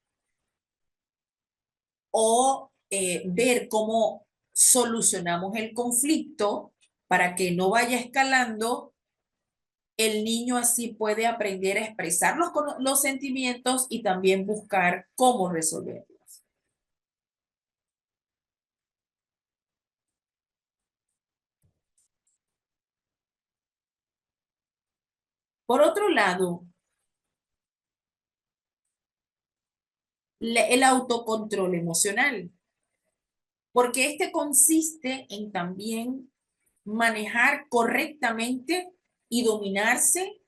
o ver cómo solucionamos el conflicto para que no vaya escalando, el niño así puede aprender a expresar los sentimientos y también buscar cómo resolverlos. Por otro lado, el autocontrol emocional, porque este consiste en también manejar correctamente y dominarse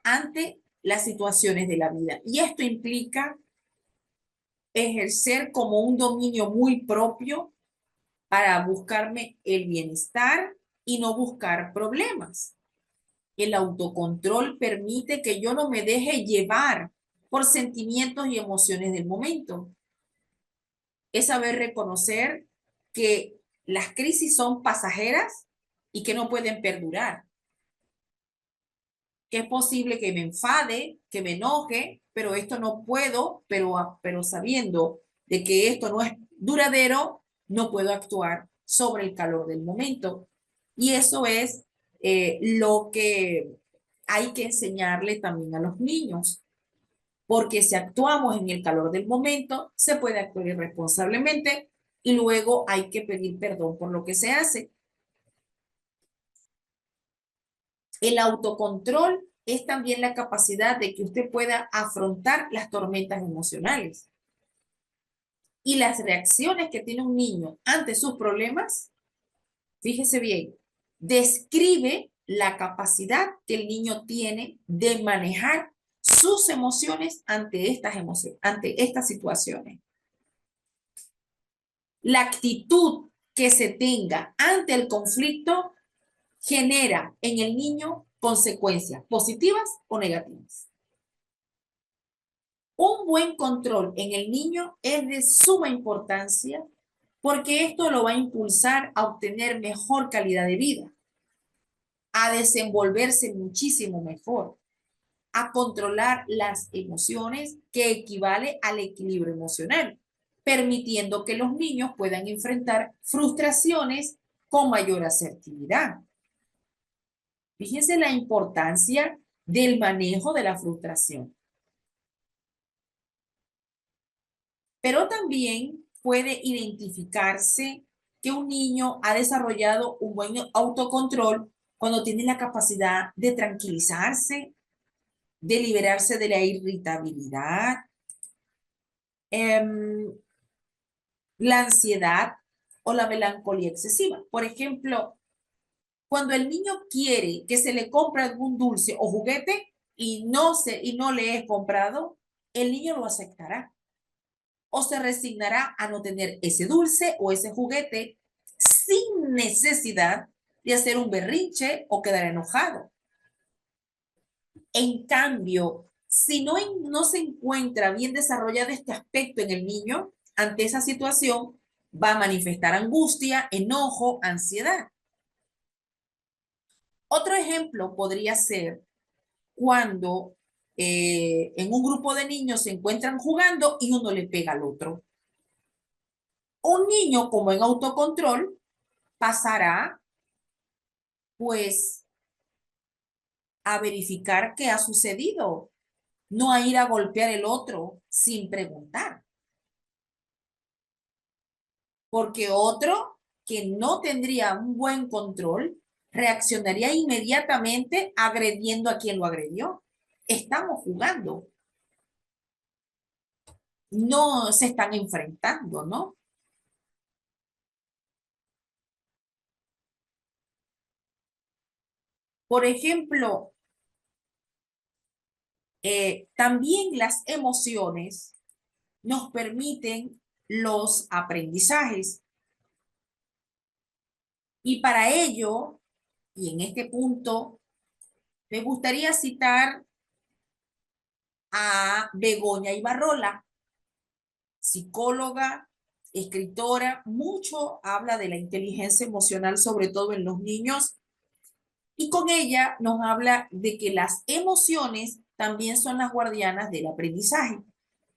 ante las situaciones de la vida. Y esto implica ejercer como un dominio muy propio para buscarme el bienestar y no buscar problemas. El autocontrol permite que yo no me deje llevar por sentimientos y emociones del momento. Es saber reconocer que las crisis son pasajeras y que no pueden perdurar. Que es posible que me enfade, que me enoje, pero esto no puedo, pero sabiendo de que esto no es duradero, no puedo actuar sobre el calor del momento. Y eso es lo que hay que enseñarle también a los niños, porque si actuamos en el calor del momento, se puede actuar irresponsablemente y luego hay que pedir perdón por lo que se hace. El autocontrol es también la capacidad de que usted pueda afrontar las tormentas emocionales. Y las reacciones que tiene un niño ante sus problemas, fíjese bien, describe la capacidad que el niño tiene de manejar sus emociones ante estas situaciones. La actitud que se tenga ante el conflicto genera en el niño consecuencias positivas o negativas. Un buen control en el niño es de suma importancia porque esto lo va a impulsar a obtener mejor calidad de vida, a desenvolverse muchísimo mejor, a controlar las emociones, que equivale al equilibrio emocional, permitiendo que los niños puedan enfrentar frustraciones con mayor asertividad. Fíjense la importancia del manejo de la frustración. Pero también puede identificarse que un niño ha desarrollado un buen autocontrol cuando tiene la capacidad de tranquilizarse, de liberarse de la irritabilidad, la ansiedad o la melancolía excesiva. Por ejemplo, cuando el niño quiere que se le compre algún dulce o juguete y no le es comprado, el niño lo aceptará o se resignará a no tener ese dulce o ese juguete sin necesidad de hacer un berrinche o quedar enojado. En cambio, si no se encuentra bien desarrollado este aspecto en el niño, ante esa situación va a manifestar angustia, enojo, ansiedad. Otro ejemplo podría ser cuando en un grupo de niños se encuentran jugando y uno le pega al otro. Un niño como en autocontrol pasará pues a verificar qué ha sucedido, no a ir a golpear el otro sin preguntar. Porque otro que no tendría un buen control reaccionaría inmediatamente agrediendo a quien lo agredió. Estamos jugando, no se están enfrentando, ¿no? Por ejemplo, también las emociones nos permiten los aprendizajes. Y para ello, y en este punto, me gustaría citar a Begoña Ibarrola, psicóloga, escritora, mucho habla de la inteligencia emocional, sobre todo en los niños, y con ella nos habla de que las emociones también son las guardianas del aprendizaje.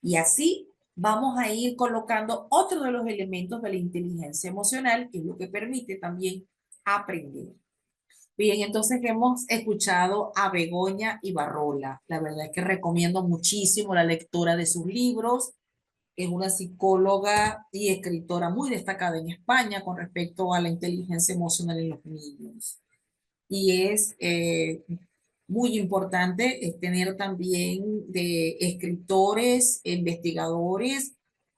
Y así vamos a ir colocando otro de los elementos de la inteligencia emocional, que es lo que permite también aprender. Bien, entonces hemos escuchado a Begoña Ibarrola. La verdad es que recomiendo muchísimo la lectura de sus libros. Es una psicóloga y escritora muy destacada en España con respecto a la inteligencia emocional en los niños. Y es muy importante tener también de escritores, investigadores,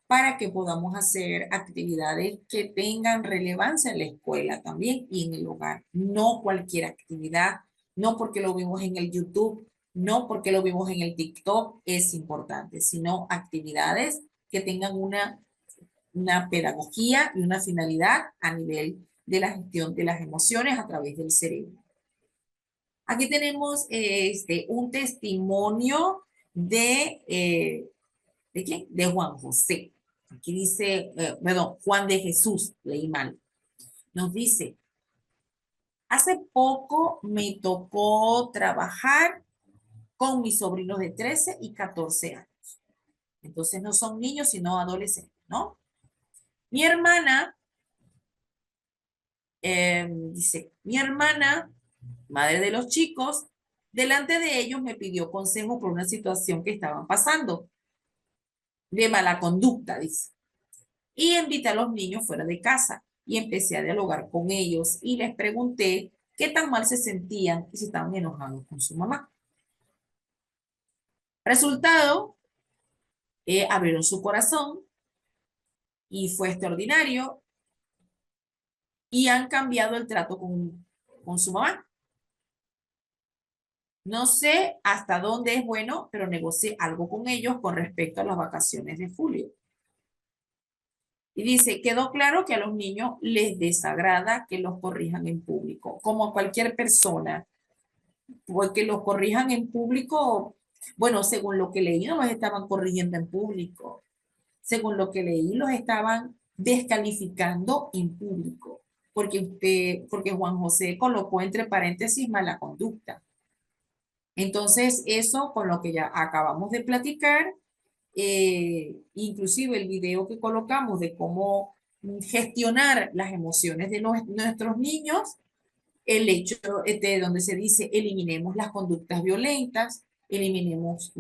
para que podamos hacer actividades que tengan relevancia en la escuela también y en el hogar. No cualquier actividad, no porque lo vimos en el YouTube, no porque lo vimos en el TikTok, es importante, sino actividades que tengan una pedagogía y una finalidad a nivel de la gestión de las emociones a través del cerebro. Aquí tenemos un testimonio ¿de quién? De Juan José. Aquí dice, perdón, Juan de Jesús, leí mal. Nos dice, hace poco me tocó trabajar con mis sobrinos de 13 y 14 años. Entonces no son niños, sino adolescentes, ¿no? Mi hermana, dice, mi hermana, madre de los chicos, delante de ellos me pidió consejo por una situación que estaban pasando, de mala conducta, dice. Y invité a los niños fuera de casa y empecé a dialogar con ellos y les pregunté qué tan mal se sentían y si estaban enojados con su mamá. Resultado, abrieron su corazón y fue extraordinario y han cambiado el trato con su mamá. No sé hasta dónde es bueno, pero negocié algo con ellos con respecto a las vacaciones de julio. Y dice, quedó claro que a los niños les desagrada que los corrijan en público, como a cualquier persona. porque los corrijan en público. Bueno, según lo que leí, no los estaban corrigiendo en público. Según lo que leí, los estaban descalificando en público, porque Juan José colocó entre paréntesis mala conducta. Entonces, eso con lo que ya acabamos de platicar, inclusive el video que colocamos de cómo gestionar las emociones de nuestros niños, el hecho de donde se dice eliminemos las conductas violentas, eliminemos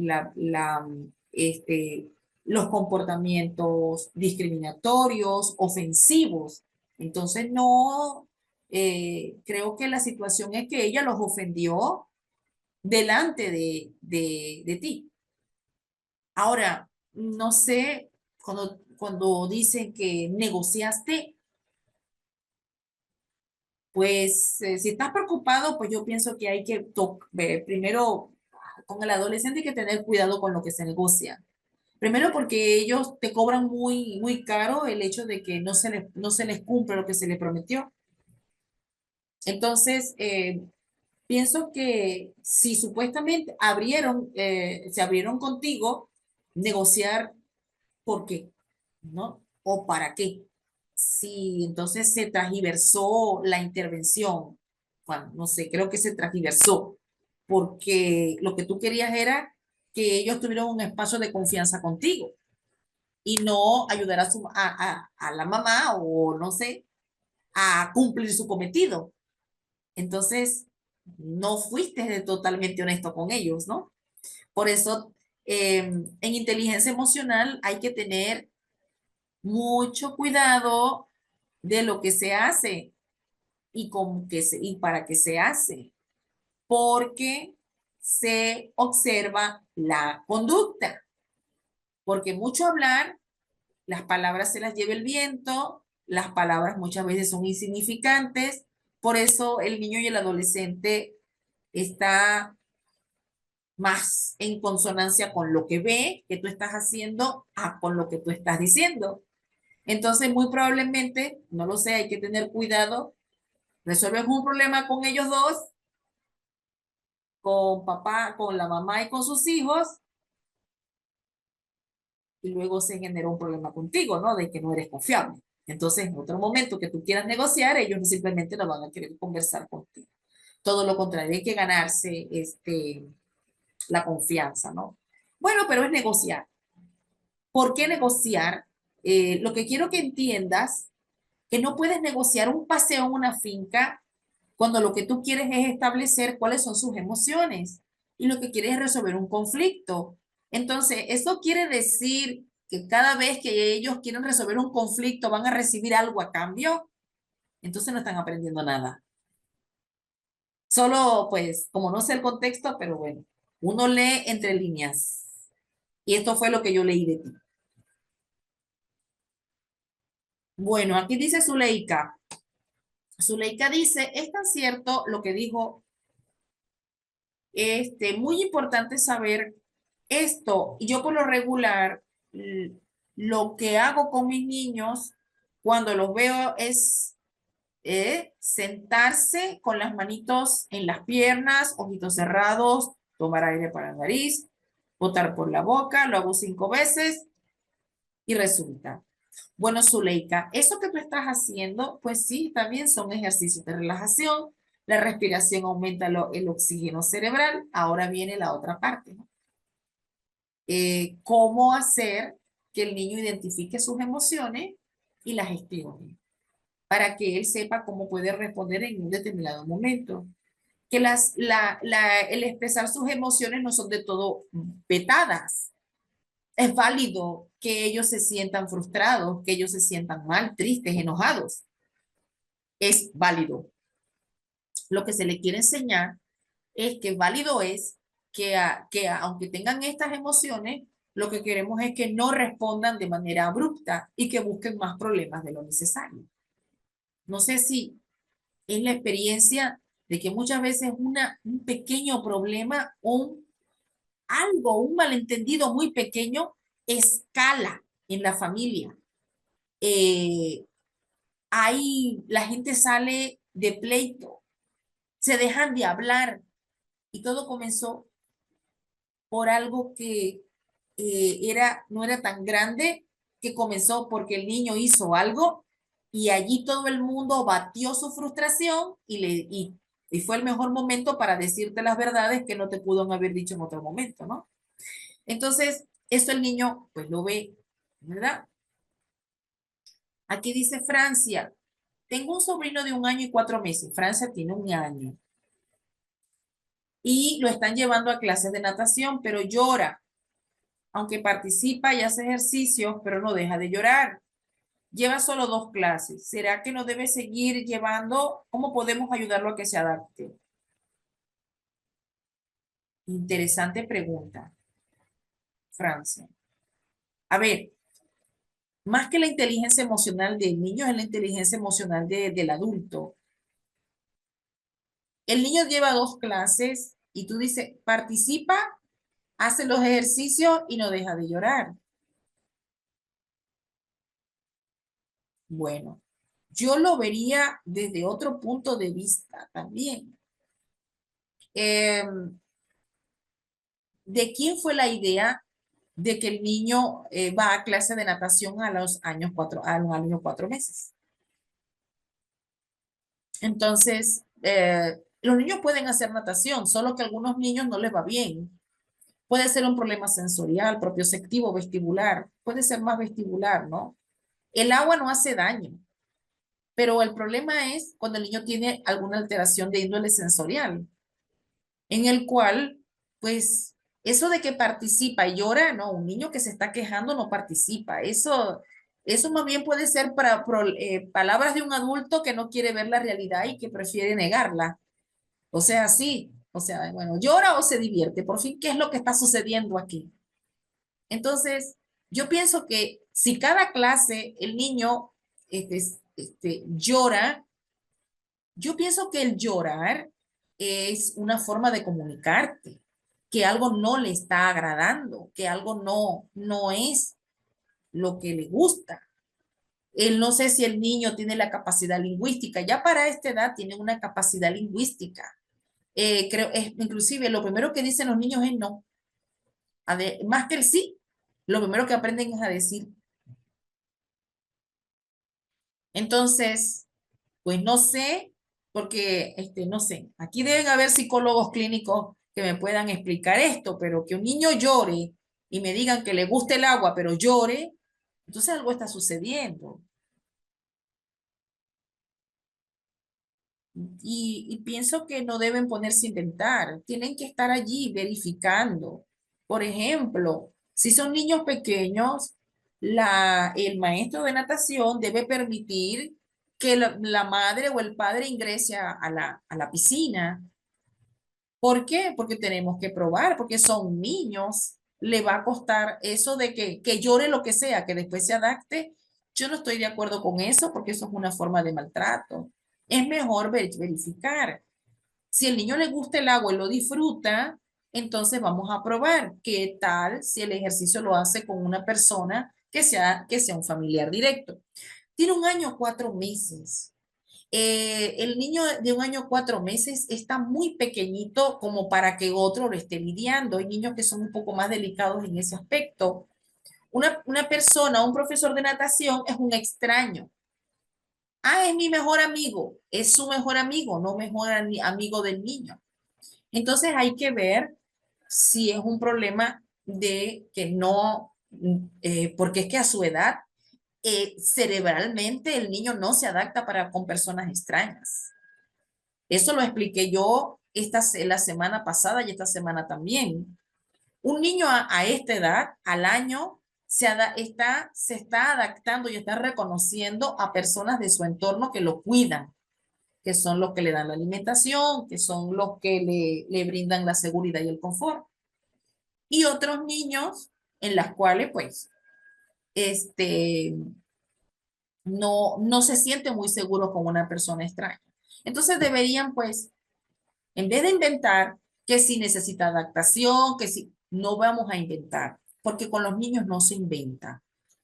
los comportamientos discriminatorios, ofensivos. Entonces, no, creo que la situación es que ella los ofendió delante de ti. Ahora, no sé, cuando dicen que negociaste, pues si estás preocupado, pues yo pienso que hay que primero con el adolescente hay que tener cuidado con lo que se negocia. Primero porque ellos te cobran muy caro el hecho de que no se les cumple lo que se les prometió. Entonces, pienso que si supuestamente se abrieron contigo, negociar por qué, ¿no? ¿O para qué? Si entonces se transgiversó la intervención, bueno, no sé, creo que se transgiversó, porque lo que tú querías era que ellos tuvieran un espacio de confianza contigo y no ayudar a la mamá o no sé, a cumplir su cometido. Entonces, no fuiste totalmente honesto con ellos, ¿no? Por eso, en inteligencia emocional hay que tener mucho cuidado de lo que se hace y para qué se hace, porque se observa la conducta, porque mucho hablar, las palabras se las lleva el viento, las palabras muchas veces son insignificantes, por eso el niño y el adolescente está más en consonancia con lo que ve que tú estás haciendo a con lo que tú estás diciendo. Entonces, muy probablemente, no lo sé, hay que tener cuidado. Resuelves un problema con ellos dos, con papá, con la mamá y con sus hijos, y luego se genera un problema contigo, ¿no? De que no eres confiable. Entonces, en otro momento que tú quieras negociar, ellos simplemente no van a querer conversar contigo. Todo lo contrario, hay que ganarse la confianza, ¿no? Bueno, pero es negociar. ¿Por qué negociar? Lo que quiero que entiendas, que no puedes negociar un paseo en una finca cuando lo que tú quieres es establecer cuáles son sus emociones y lo que quieres es resolver un conflicto. Entonces, eso quiere decir que cada vez que ellos quieren resolver un conflicto van a recibir algo a cambio. Entonces no están aprendiendo nada. Solo, pues, como no sé el contexto, pero bueno, uno lee entre líneas. Y esto fue lo que yo leí de ti. Bueno, aquí dice Zuleika. Zuleika dice, es tan cierto lo que dijo, muy importante saber esto. Yo por lo regular, lo que hago con mis niños cuando los veo es sentarse con las manitos en las piernas, ojitos cerrados, tomar aire para la nariz, botar por la boca, lo hago 5 veces y resulta. Bueno, Zuleika, eso que tú estás haciendo, pues sí, también son ejercicios de relajación. La respiración aumenta el oxígeno cerebral. Ahora viene la otra parte, ¿no? Cómo hacer que el niño identifique sus emociones y las gestione, para que él sepa cómo puede responder en un determinado momento. Que el expresar sus emociones no son de todo vetadas. Es válido que ellos se sientan frustrados, que ellos se sientan mal, tristes, enojados. Es válido. Lo que se le quiere enseñar es que válido es que aunque tengan estas emociones, lo que queremos es que no respondan de manera abrupta y que busquen más problemas de lo necesario. No sé si es la experiencia de que muchas veces un pequeño problema, un malentendido muy pequeño, escala en la familia. Eh, la gente sale de pleito, se dejan de hablar, Y todo comenzó por algo que no era tan grande, que comenzó porque el niño hizo algo y allí todo el mundo batió su frustración y fue el mejor momento para decirte las verdades que no te pudo haber dicho en otro momento, ¿no? Entonces, eso el niño pues lo ve, ¿verdad? Aquí dice Francia, tengo un sobrino de 1 año y 4 meses. Francia tiene 1 año. Y lo están llevando a clases de natación, pero llora, aunque participa y hace ejercicios, pero no deja de llorar. Lleva solo 2 clases. ¿Será que no debe seguir llevando? ¿Cómo podemos ayudarlo a que se adapte? Interesante pregunta, Francia. A ver, más que la inteligencia emocional del niño es la inteligencia emocional del adulto. El niño lleva 2 clases y tú dices, participa, hace los ejercicios y no deja de llorar. Bueno, yo lo vería desde otro punto de vista también. Eh, ¿De quién fue la idea de que el niño va a clase de natación a los años 4 meses? Entonces, los niños pueden hacer natación, solo que a algunos niños no les va bien. Puede ser un problema sensorial, propioceptivo, vestibular, puede ser más vestibular, ¿no? El agua no hace daño, pero el problema es cuando el niño tiene alguna alteración de índole sensorial, en el cual, pues, eso de que participa y llora, no, un niño que se está quejando no participa. Eso más bien puede ser para palabras de un adulto que no quiere ver la realidad y que prefiere negarla. O sea, sí, o sea, bueno, llora o se divierte. Por fin, ¿qué es lo que está sucediendo aquí? Entonces, yo pienso que si cada clase el niño llora, yo pienso que el llorar es una forma de comunicarte, que algo no le está agradando, que algo no es lo que le gusta. No sé si el niño tiene la capacidad lingüística, ya para esta edad tiene una capacidad lingüística. Creo, inclusive lo primero que dicen los niños es no. Más que el sí, lo primero que aprenden es a decir. Entonces, pues no sé, porque no sé, aquí deben haber psicólogos clínicos que me puedan explicar esto, pero que un niño llore y me digan que le gusta el agua, pero llore, entonces algo está sucediendo. Y pienso que no deben ponerse a inventar, tienen que estar allí verificando. Por ejemplo, si son niños pequeños, el maestro de natación debe permitir que la madre o el padre ingrese a la piscina. ¿Por qué? Porque tenemos que probar, porque son niños, le va a costar eso de que llore lo que sea, que después se adapte. Yo no estoy de acuerdo con eso porque eso es una forma de maltrato. Es mejor verificar. Si el niño le gusta el agua y lo disfruta, entonces vamos a probar qué tal si el ejercicio lo hace con una persona que sea un familiar directo. Tiene 1 año 4 meses. El niño de 1 año 4 meses está muy pequeñito como para que otro lo esté lidiando. Hay niños que son un poco más delicados en ese aspecto. Una persona, un profesor de natación es un extraño. Ah, es mi mejor amigo. Es su mejor amigo, no mejor amigo del niño. Entonces hay que ver si es un problema de que no, porque es que a su edad, cerebralmente el niño no se adapta para con personas extrañas. Eso lo expliqué yo la semana pasada y esta semana también. Un niño a esta edad, al año, se está adaptando y está reconociendo a personas de su entorno que lo cuidan, que son los que le dan la alimentación, que son los que le brindan la seguridad y el confort. Y otros niños en las cuales, pues, este, no se sienten muy seguros con una persona extraña. Entonces deberían, pues, en vez de inventar que si necesita adaptación, que si no vamos a inventar, porque con los niños no se inventa,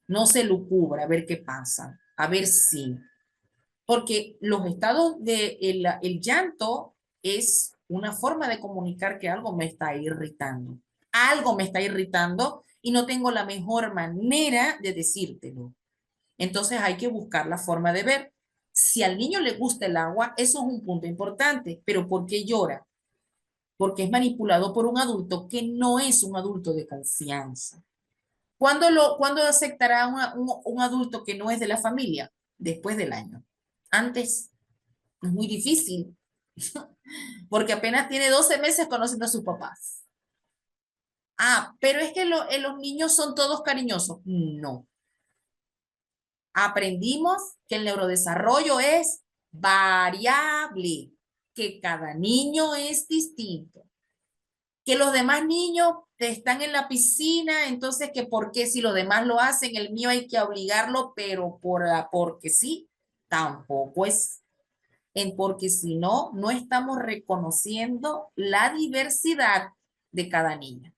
no se lucubra a ver qué pasa, a ver si, porque los estados de el llanto es una forma de comunicar que algo me está irritando. Algo me está irritando y no tengo la mejor manera de decírtelo. Entonces hay que buscar la forma de ver. Si al niño le gusta el agua, eso es un punto importante, pero ¿por qué llora? Porque es manipulado por un adulto que no es un adulto de confianza. ¿Cuándo aceptará un adulto que no es de la familia? Después del año. Antes es muy difícil, porque apenas tiene 12 meses conociendo a sus papás. Ah, pero es que los niños son todos cariñosos. No. Aprendimos que el neurodesarrollo es variable, que cada niño es distinto, que los demás niños están en la piscina, entonces que por qué si los demás lo hacen, el mío hay que obligarlo, pero porque sí, tampoco es, porque si no, no estamos reconociendo la diversidad de cada niño.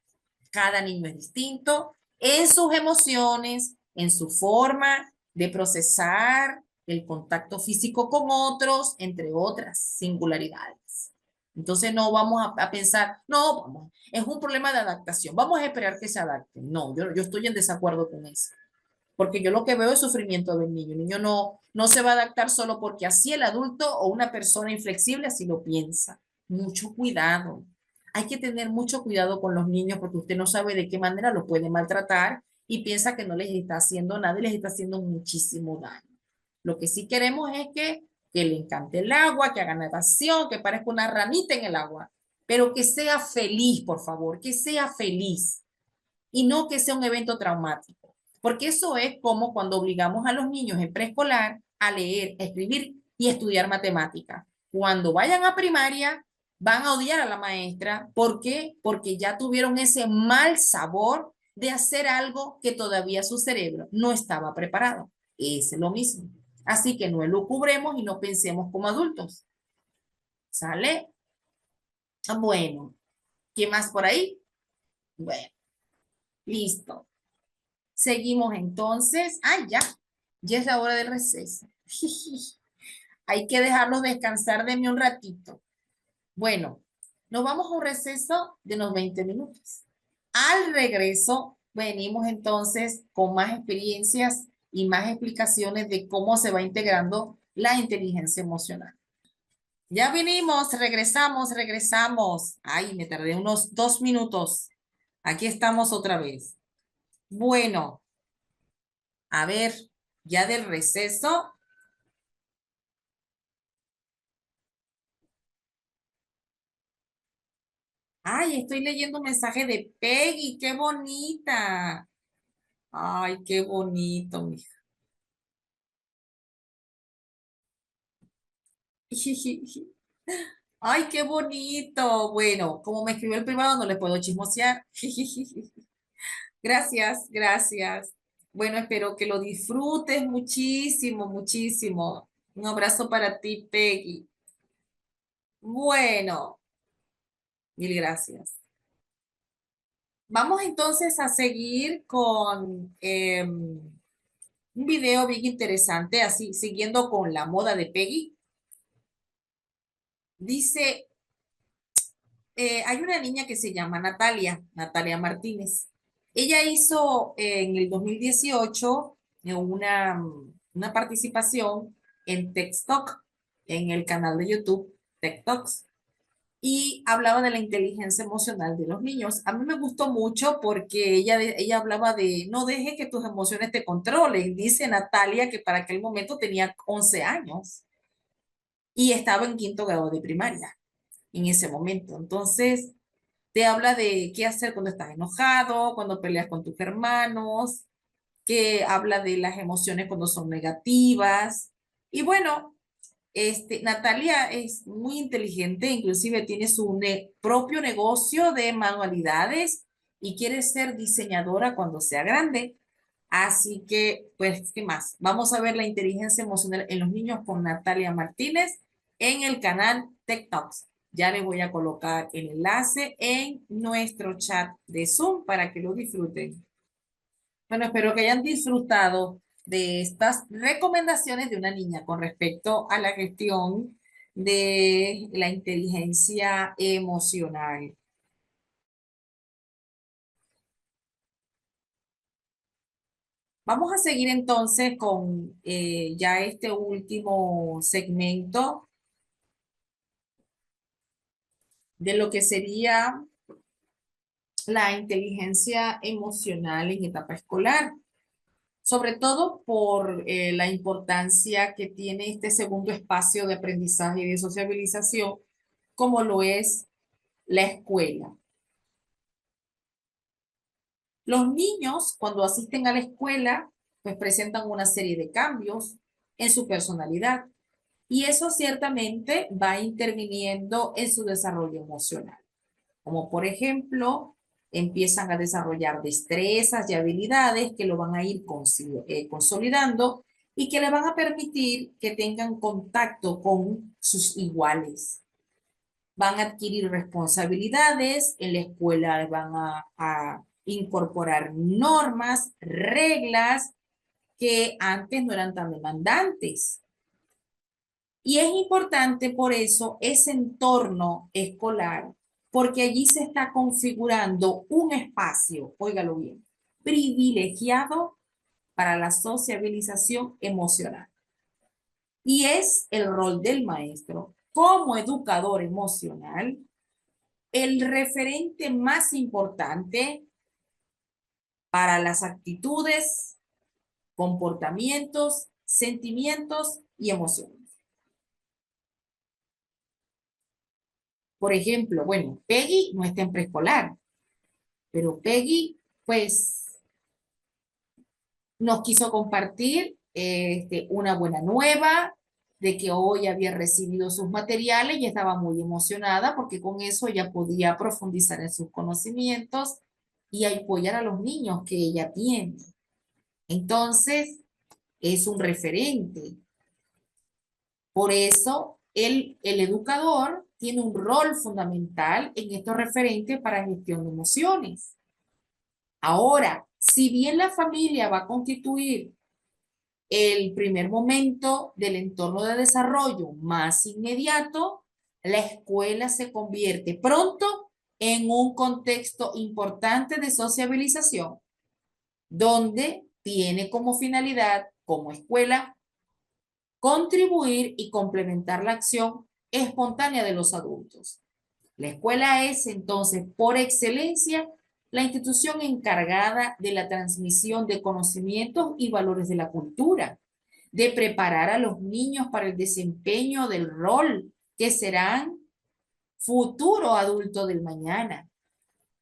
Cada niño es distinto en sus emociones, en su forma de procesar el contacto físico con otros, entre otras singularidades. Entonces no vamos a pensar, no, vamos, es un problema de adaptación, vamos a esperar que se adapten. No, yo estoy en desacuerdo con eso, porque yo lo que veo es sufrimiento del niño. El niño no se va a adaptar solo porque así el adulto o una persona inflexible así lo piensa. Mucho cuidado. Hay que tener mucho cuidado con los niños porque usted no sabe de qué manera los puede maltratar y piensa que no les está haciendo nada y les está haciendo muchísimo daño. Lo que sí queremos es que le encante el agua, que haga natación, que parezca una ranita en el agua, pero que sea feliz, por favor, que sea feliz y no que sea un evento traumático. Porque eso es como cuando obligamos a los niños en preescolar a leer, a escribir y a estudiar matemática. Cuando vayan a primaria, van a odiar a la maestra. ¿Por qué? Porque ya tuvieron ese mal sabor de hacer algo que todavía su cerebro no estaba preparado. Es lo mismo. Así que no lo cubremos y no pensemos como adultos. ¿Sale? Bueno, ¿qué más por ahí? Bueno, listo. Seguimos entonces. Ah, ya es la hora del receso. Hay que dejarlos descansar de mí un ratito. Bueno, nos vamos a un receso de unos 20 minutos. Al regreso, venimos entonces con más experiencias y más explicaciones de cómo se va integrando la inteligencia emocional. Ya vinimos, regresamos. Ay, me tardé unos 2 minutos. Aquí estamos otra vez. Bueno, a ver, ya del receso. Ay, estoy leyendo un mensaje de Peggy, qué bonita. Ay, qué bonito, mija. Ay, qué bonito. Bueno, como me escribió el privado, no le puedo chismosear. Gracias, gracias. Bueno, espero que lo disfrutes muchísimo, muchísimo. Un abrazo para ti, Peggy. Bueno, mil gracias. Vamos entonces a seguir con un video bien interesante, así, siguiendo con la moda de Peggy. Dice, hay una niña que se llama Natalia Martínez. Ella hizo en el 2018 una participación en TikTok, en el canal de YouTube TikToks, y hablaba de la inteligencia emocional de los niños. A mí me gustó mucho porque ella hablaba de no dejes que tus emociones te controlen. Dice Natalia que para aquel momento tenía 11 años y estaba en quinto grado de primaria en ese momento. Entonces, te habla de qué hacer cuando estás enojado, cuando peleas con tus hermanos, que habla de las emociones cuando son negativas. Y bueno, Natalia es muy inteligente, inclusive tiene su propio negocio de manualidades y quiere ser diseñadora cuando sea grande. Así que, pues, ¿qué más? Vamos a ver la inteligencia emocional en los niños con Natalia Martínez en el canal TikToks. Ya les voy a colocar el enlace en nuestro chat de Zoom para que lo disfruten. Bueno, espero que hayan disfrutado de estas recomendaciones de una niña con respecto a la gestión de la inteligencia emocional. Vamos a seguir entonces con ya este último segmento de lo que sería la inteligencia emocional en etapa escolar, sobre todo por la importancia que tiene este segundo espacio de aprendizaje y de sociabilización, como lo es la escuela. Los niños, cuando asisten a la escuela, pues presentan una serie de cambios en su personalidad y eso ciertamente va interviniendo en su desarrollo emocional, como por ejemplo, empiezan a desarrollar destrezas y habilidades que lo van a ir consolidando y que le van a permitir que tengan contacto con sus iguales. Van a adquirir responsabilidades, en la escuela van a incorporar normas, reglas que antes no eran tan demandantes. Y es importante por eso ese entorno escolar, porque allí se está configurando un espacio, óigalo bien, privilegiado para la sociabilización emocional. Y es el rol del maestro como educador emocional el referente más importante para las actitudes, comportamientos, sentimientos y emociones. Por ejemplo, bueno, Peggy no está en preescolar, pero Peggy, pues, nos quiso compartir una buena nueva de que hoy había recibido sus materiales y estaba muy emocionada porque con eso ella podía profundizar en sus conocimientos y apoyar a los niños que ella tiene. Entonces, es un referente. Por eso, el educador tiene un rol fundamental en estos referentes para gestión de emociones. Ahora, si bien la familia va a constituir el primer momento del entorno de desarrollo más inmediato, la escuela se convierte pronto en un contexto importante de sociabilización, donde tiene como finalidad, como escuela, contribuir y complementar la acción espontánea de los adultos. La escuela es entonces, por excelencia, la institución encargada de la transmisión de conocimientos y valores de la cultura, de preparar a los niños para el desempeño del rol que serán futuro adulto del mañana,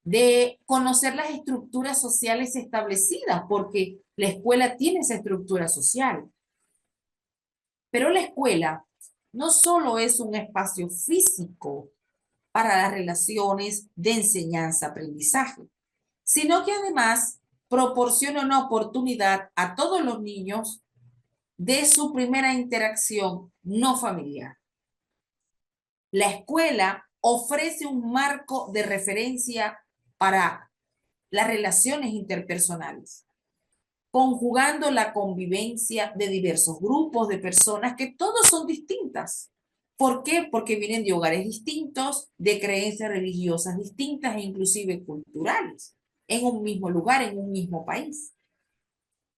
de conocer las estructuras sociales establecidas, porque la escuela tiene esa estructura social. Pero la escuela no solo es un espacio físico para las relaciones de enseñanza-aprendizaje, sino que además proporciona una oportunidad a todos los niños de su primera interacción no familiar. La escuela ofrece un marco de referencia para las relaciones interpersonales, conjugando la convivencia de diversos grupos de personas que todos son distintas. ¿Por qué? Porque vienen de hogares distintos, de creencias religiosas distintas e inclusive culturales, en un mismo lugar, en un mismo país.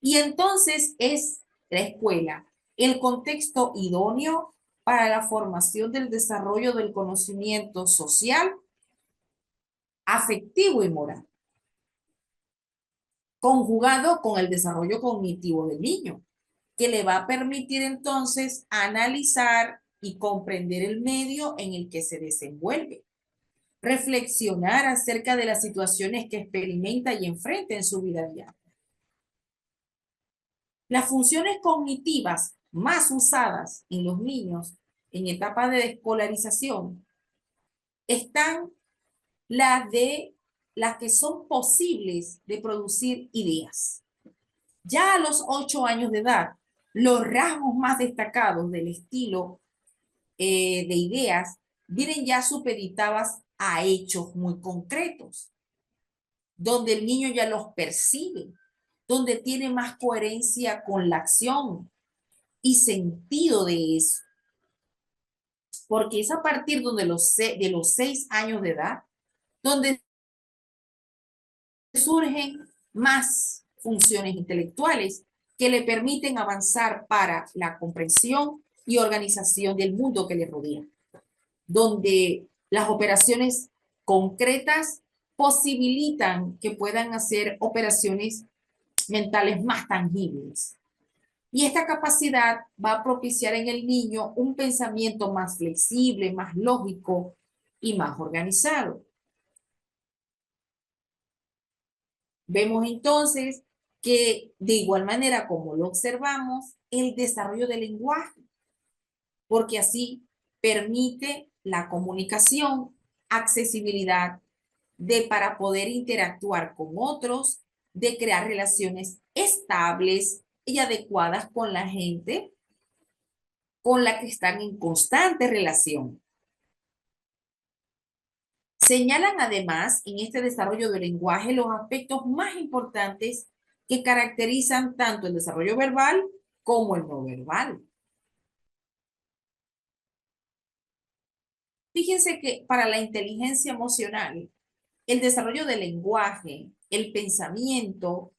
Y entonces es la escuela el contexto idóneo para la formación del desarrollo del conocimiento social, afectivo y moral, conjugado con el desarrollo cognitivo del niño, que le va a permitir entonces analizar y comprender el medio en el que se desenvuelve, reflexionar acerca de las situaciones que experimenta y enfrenta en su vida diaria. Las funciones cognitivas más usadas en los niños en etapa de escolarización están las que son posibles de producir ideas. Ya a los 8 años de edad, los rasgos más destacados del estilo de ideas vienen ya supeditadas a hechos muy concretos, donde el niño ya los percibe, donde tiene más coherencia con la acción y sentido de eso. porque es a partir de los 6 años de edad donde surgen más funciones intelectuales que le permiten avanzar para la comprensión y organización del mundo que le rodea, donde las operaciones concretas posibilitan que puedan hacer operaciones mentales más tangibles. Y esta capacidad va a propiciar en el niño un pensamiento más flexible, más lógico y más organizado. Vemos entonces que de igual manera como lo observamos, el desarrollo del lenguaje, porque así permite la comunicación, accesibilidad para poder interactuar con otros, de crear relaciones estables y adecuadas con la gente con la que están en constante relación. Señalan además en este desarrollo del lenguaje los aspectos más importantes que caracterizan tanto el desarrollo verbal como el no verbal. Fíjense que para la inteligencia emocional, el desarrollo del lenguaje, el pensamiento,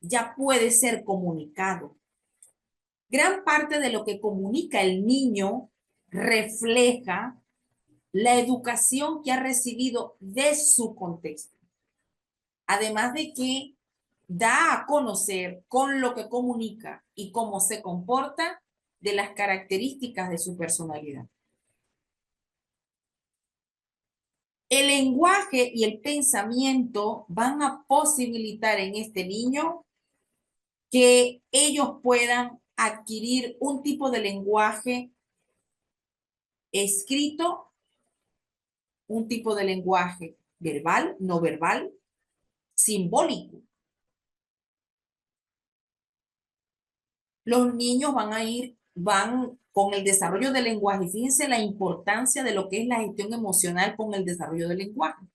ya puede ser comunicado. Gran parte de lo que comunica el niño refleja la educación que ha recibido de su contexto. Además de que da a conocer con lo que comunica y cómo se comporta de las características de su personalidad. El lenguaje y el pensamiento van a posibilitar en este niño que ellos puedan adquirir un tipo de lenguaje escrito, un tipo de lenguaje verbal, no verbal, simbólico. Los niños van con el desarrollo del lenguaje. Fíjense la importancia de lo que es la gestión emocional con el desarrollo del lenguaje.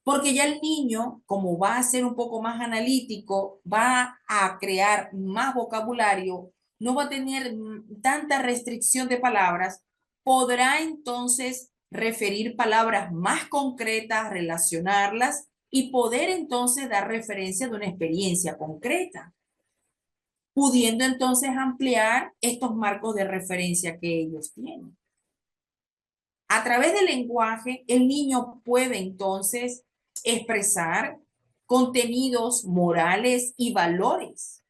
Porque ya el niño, como va a ser un poco más analítico, va a crear más vocabulario, no va a tener tanta restricción de palabras, podrá entonces referir palabras más concretas, relacionarlas y poder entonces dar referencia de una experiencia concreta, pudiendo entonces ampliar estos marcos de referencia que ellos tienen. A través del lenguaje, el niño puede entonces expresar contenidos morales y valores.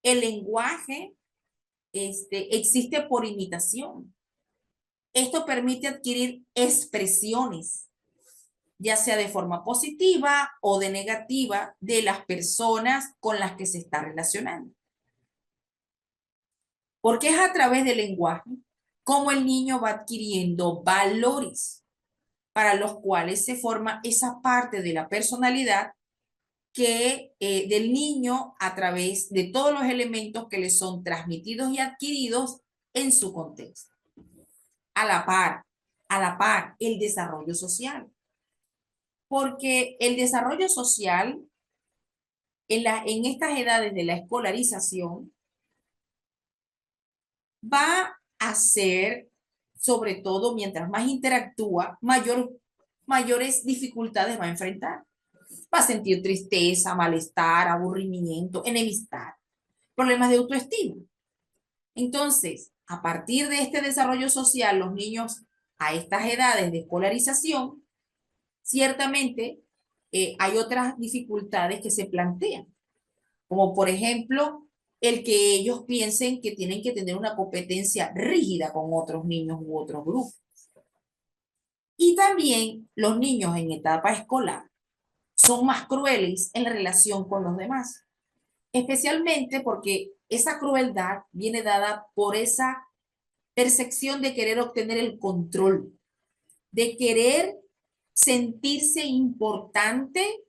El lenguaje existe por imitación. Esto permite adquirir expresiones, ya sea de forma positiva o de negativa, de las personas con las que se está relacionando. Porque es a través del lenguaje cómo el niño va adquiriendo valores para los cuales se forma esa parte de la personalidad que del niño a través de todos los elementos que le son transmitidos y adquiridos en su contexto. A la par, el desarrollo social. Porque el desarrollo social en estas edades de la escolarización va a ser, sobre todo mientras más interactúa, mayores dificultades va a enfrentar. Va a sentir tristeza, malestar, aburrimiento, enemistad, problemas de autoestima. Entonces, a partir de este desarrollo social, los niños a estas edades de escolarización, ciertamente hay otras dificultades que se plantean, como por ejemplo el que ellos piensen que tienen que tener una competencia rígida con otros niños u otros grupos. Y también los niños en etapa escolar son más crueles en relación con los demás, especialmente porque esa crueldad viene dada por esa percepción de querer obtener el control, de querer sentirse importante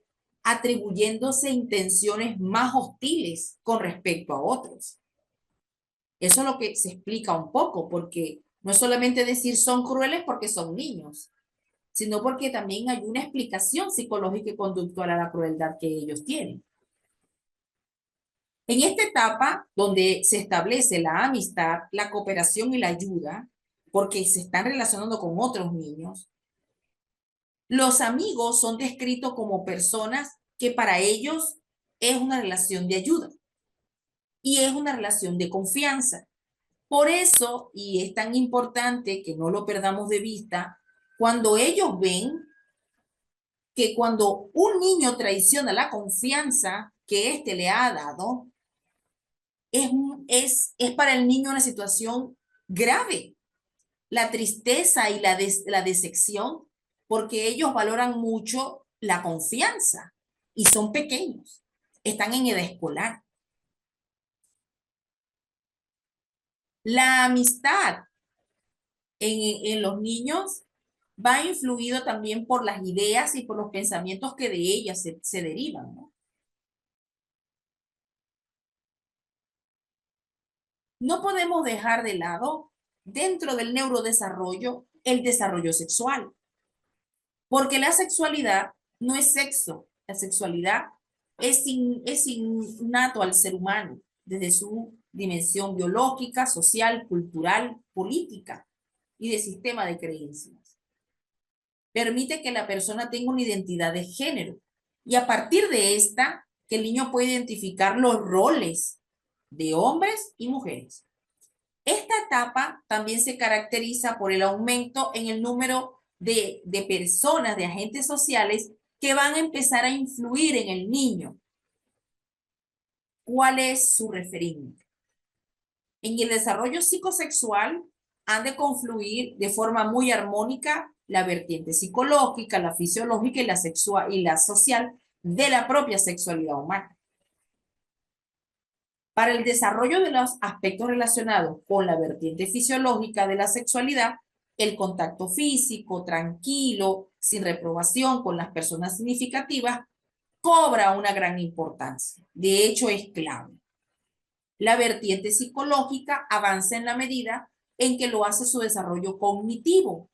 atribuyéndose intenciones más hostiles con respecto a otros. Eso es lo que se explica un poco, porque no es solamente decir son crueles porque son niños, sino porque también hay una explicación psicológica y conductual a la crueldad que ellos tienen. En esta etapa, donde se establece la amistad, la cooperación y la ayuda, porque se están relacionando con otros niños, los amigos son descritos como personas que para ellos es una relación de ayuda y es una relación de confianza. Por eso, y es tan importante que no lo perdamos de vista, cuando ellos ven que cuando un niño traiciona la confianza que éste le ha dado, es para el niño una situación grave. La tristeza y la decepción, porque ellos valoran mucho la confianza y son pequeños, están en edad escolar. La amistad en los niños va influido también por las ideas y por los pensamientos que de ellas se derivan, ¿no? No podemos dejar de lado, dentro del neurodesarrollo, el desarrollo sexual, porque la sexualidad no es sexo, la sexualidad es innato al ser humano, desde su dimensión biológica, social, cultural, política y de sistema de creencias. Permite que la persona tenga una identidad de género y a partir de esta, que el niño puede identificar los roles de hombres y mujeres. Esta etapa también se caracteriza por el aumento en el número de personas, de agentes sociales que van a empezar a influir en el niño. ¿Cuál es su referente? En el desarrollo psicosexual han de confluir de forma muy armónica la vertiente psicológica, la fisiológica y la sexual y la social de la propia sexualidad humana. Para el desarrollo de los aspectos relacionados con la vertiente fisiológica de la sexualidad, el contacto físico, tranquilo, sin reprobación con las personas significativas, cobra una gran importancia. De hecho, es clave. La vertiente psicológica avanza en la medida en que lo hace su desarrollo cognitivo,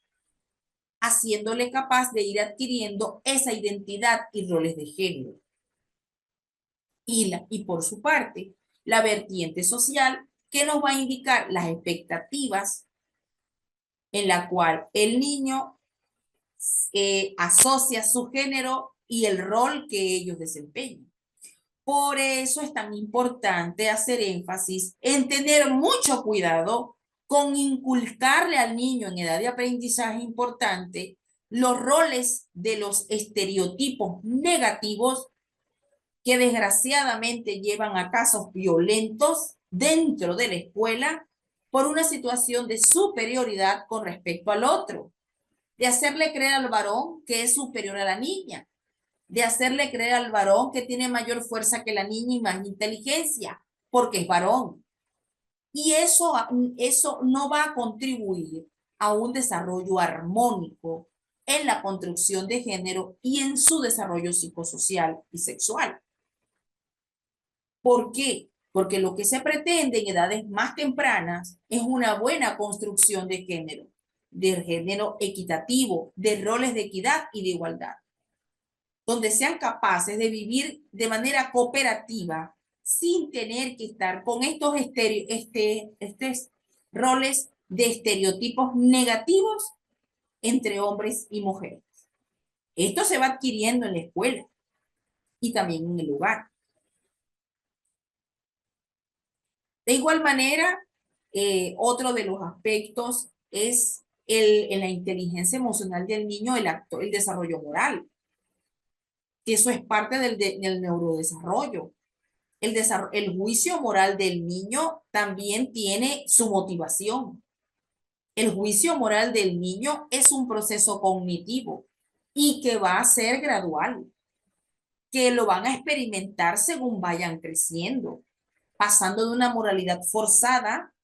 haciéndole capaz de ir adquiriendo esa identidad y roles de género. Y por su parte, la vertiente social que nos va a indicar las expectativas en la cual el niño asocia su género y el rol que ellos desempeñan. Por eso es tan importante hacer énfasis en tener mucho cuidado con inculcarle al niño en edad de aprendizaje importante los roles de los estereotipos negativos que desgraciadamente llevan a casos violentos dentro de la escuela por una situación de superioridad con respecto al otro, de hacerle creer al varón que es superior a la niña, de hacerle creer al varón que tiene mayor fuerza que la niña y más inteligencia, porque es varón. Y eso no va a contribuir a un desarrollo armónico en la construcción de género y en su desarrollo psicosocial y sexual. ¿Por qué? Porque lo que se pretende en edades más tempranas es una buena construcción de género equitativo, de roles de equidad y de igualdad, donde sean capaces de vivir de manera cooperativa sin tener que estar con estos roles de estereotipos negativos entre hombres y mujeres. Esto se va adquiriendo en la escuela y también en el hogar. De igual manera, otro de los aspectos es en la inteligencia emocional del niño, el desarrollo moral, que eso es parte del neurodesarrollo. El juicio moral del niño también tiene su motivación. El juicio moral del niño es un proceso cognitivo y que va a ser gradual, que lo van a experimentar según vayan creciendo, pasando de una moralidad forzada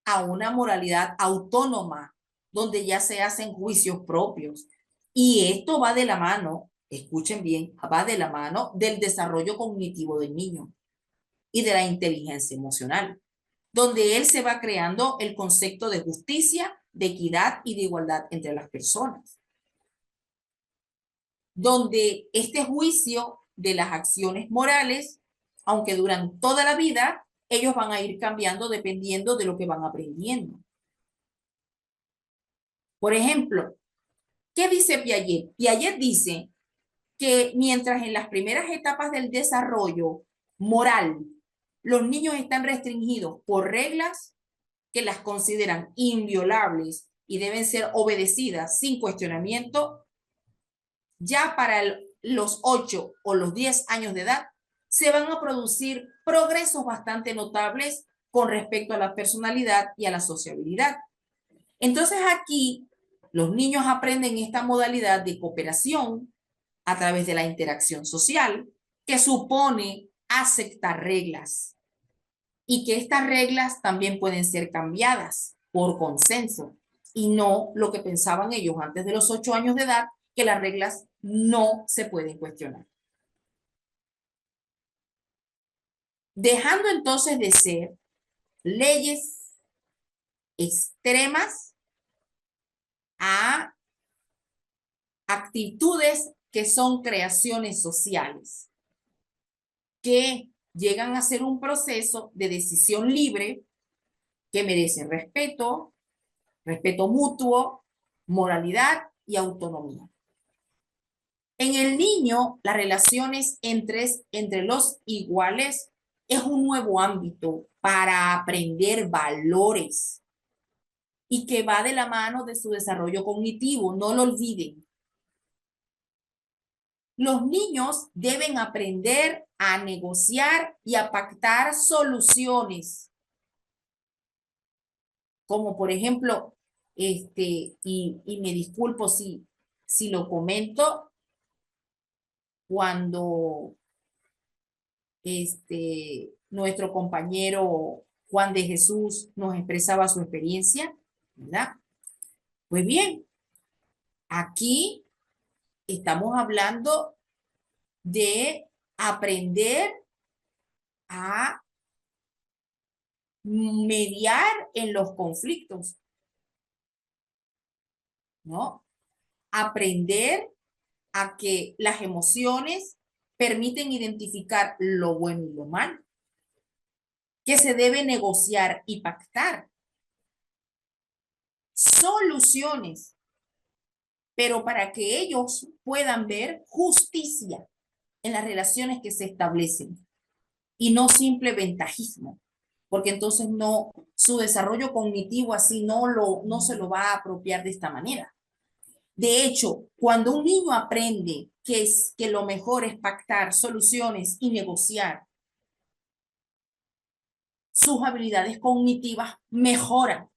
a una moralidad autónoma, donde ya se hacen juicios propios. Y esto va de la mano, escuchen bien, va de la mano del desarrollo cognitivo del niño y de la inteligencia emocional, donde él se va creando el concepto de justicia, de equidad y de igualdad entre las personas, donde este juicio de las acciones morales aunque duran toda la vida, ellos van a ir cambiando dependiendo de lo que van aprendiendo. Por ejemplo, ¿qué dice Piaget? Piaget dice que mientras en las primeras etapas del desarrollo moral los niños están restringidos por reglas que las consideran inviolables y deben ser obedecidas sin cuestionamiento, ya para los 8 o los 10 años de edad se van a producir progresos bastante notables con respecto a la personalidad y a la sociabilidad. Entonces aquí los niños aprenden esta modalidad de cooperación a través de la interacción social, que supone aceptar reglas y que estas reglas también pueden ser cambiadas por consenso y no lo que pensaban ellos antes de los 8 años de edad, que las reglas no se pueden cuestionar. Dejando entonces de ser leyes extremas a actitudes que son creaciones sociales, que llegan a ser un proceso de decisión libre que merece respeto, respeto mutuo, moralidad y autonomía. En el niño, las relaciones entre los iguales es un nuevo ámbito para aprender valores y que va de la mano de su desarrollo cognitivo, no lo olviden. Los niños deben aprender a negociar y a pactar soluciones, como por ejemplo, y me disculpo si lo comento, cuando nuestro compañero Juan de Jesús nos expresaba su experiencia, ¿verdad? Pues bien, aquí estamos hablando de aprender a mediar en los conflictos, ¿no? Aprender a que las emociones permiten identificar lo bueno y lo malo, que se debe negociar y pactar soluciones, pero para que ellos puedan ver justicia en las relaciones que se establecen y no simple ventajismo, porque entonces no, su desarrollo cognitivo así no se lo va a apropiar de esta manera. De hecho, cuando un niño aprende que lo mejor es pactar soluciones y negociar, sus habilidades cognitivas mejoran.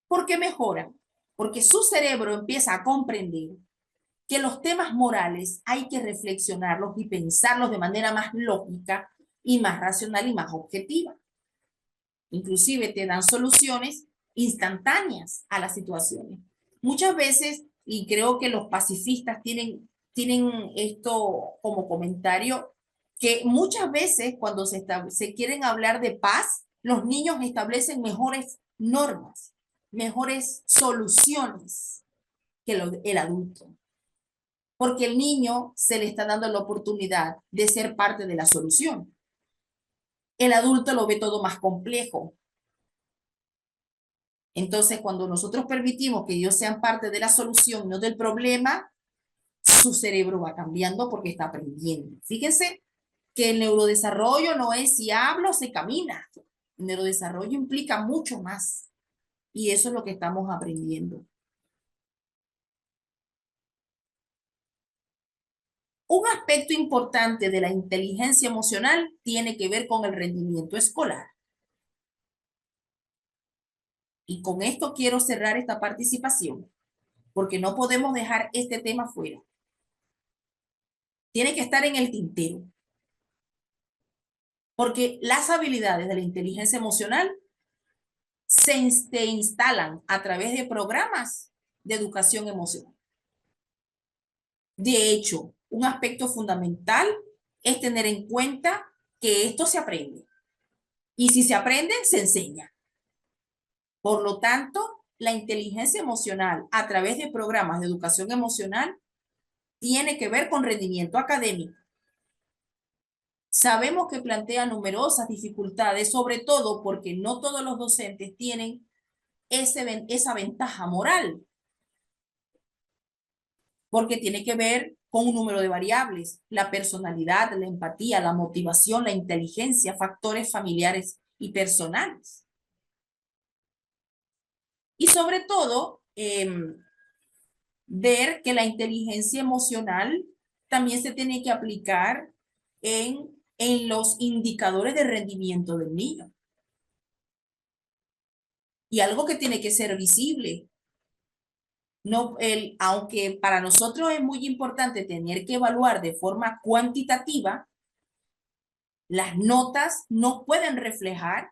¿Por qué mejoran? Porque su cerebro empieza a comprender que los temas morales hay que reflexionarlos y pensarlos de manera más lógica y más racional y más objetiva. Inclusive te dan soluciones instantáneas a las situaciones. Muchas veces, y creo que los pacifistas tienen esto como comentario, que muchas veces cuando se quieren hablar de paz, los niños establecen mejores normas, mejores soluciones que el adulto. Porque el niño se le está dando la oportunidad de ser parte de la solución. El adulto lo ve todo más complejo. Entonces, cuando nosotros permitimos que ellos sean parte de la solución, no del problema, su cerebro va cambiando porque está aprendiendo. Fíjense que el neurodesarrollo no es si hablo, se camina. El neurodesarrollo implica mucho más. Y eso es lo que estamos aprendiendo. Un aspecto importante de la inteligencia emocional tiene que ver con el rendimiento escolar. Y con esto quiero cerrar esta participación, porque no podemos dejar este tema fuera. Tiene que estar en el tintero. Porque las habilidades de la inteligencia emocional se instalan a través de programas de educación emocional. De hecho, un aspecto fundamental es tener en cuenta que esto se aprende. Y si se aprende, se enseña. Por lo tanto, la inteligencia emocional a través de programas de educación emocional tiene que ver con rendimiento académico. Sabemos que plantea numerosas dificultades, sobre todo porque no todos los docentes tienen esa ventaja moral, porque tiene que ver con un número de variables, la personalidad, la empatía, la motivación, la inteligencia, factores familiares y personales. Y sobre todo, ver que la inteligencia emocional también se tiene que aplicar en los indicadores de rendimiento del niño. Y algo que tiene que ser visible. No, aunque para nosotros es muy importante tener que evaluar de forma cuantitativa, las notas no pueden reflejar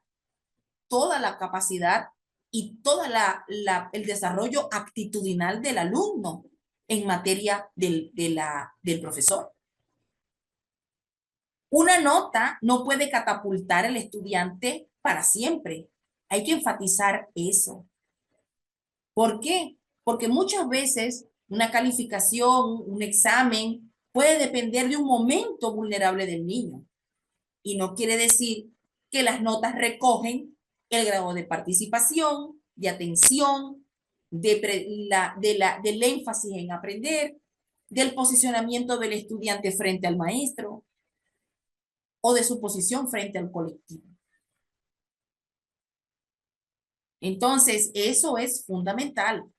toda la capacidad y todo el desarrollo actitudinal del alumno en materia del profesor. Una nota no puede catapultar al estudiante para siempre. Hay que enfatizar eso. ¿Por qué? Porque muchas veces una calificación, un examen, puede depender de un momento vulnerable del niño. Y no quiere decir que las notas recogen el grado de participación, de atención, del énfasis en aprender, del posicionamiento del estudiante frente al maestro o de su posición frente al colectivo. Entonces, eso es fundamental.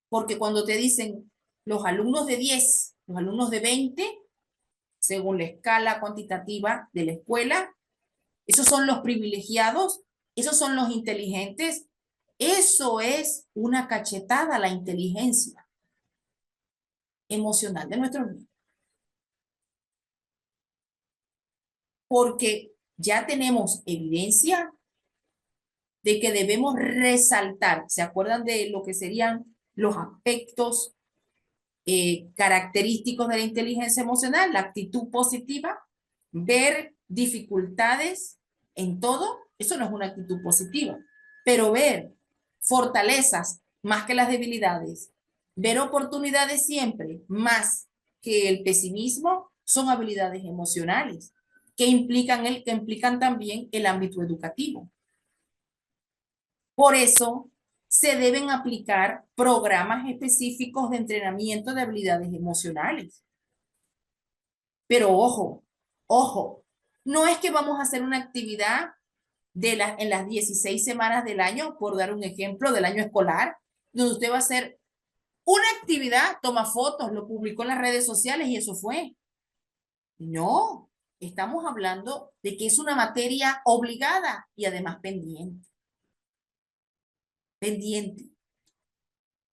Porque cuando te dicen los alumnos de 10, los alumnos de 20, según la escala cuantitativa de la escuela, esos son los privilegiados, esos son los inteligentes, eso es una cachetada a la inteligencia emocional de nuestros niños. Porque ya tenemos evidencia de que debemos resaltar, ¿se acuerdan de lo que serían los aspectos característicos de la inteligencia emocional? La actitud positiva, ver dificultades en todo, eso no es una actitud positiva, pero ver fortalezas más que las debilidades, ver oportunidades siempre más que el pesimismo, son habilidades emocionales que implican también el ámbito educativo. Por eso se deben aplicar programas específicos de entrenamiento de habilidades emocionales. Pero ojo, ojo, no es que vamos a hacer una actividad en las 16 semanas del año, por dar un ejemplo, del año escolar, donde usted va a hacer una actividad, toma fotos, lo publicó en las redes sociales y eso fue. No, estamos hablando de que es una materia obligada y además pendiente. Pendiente.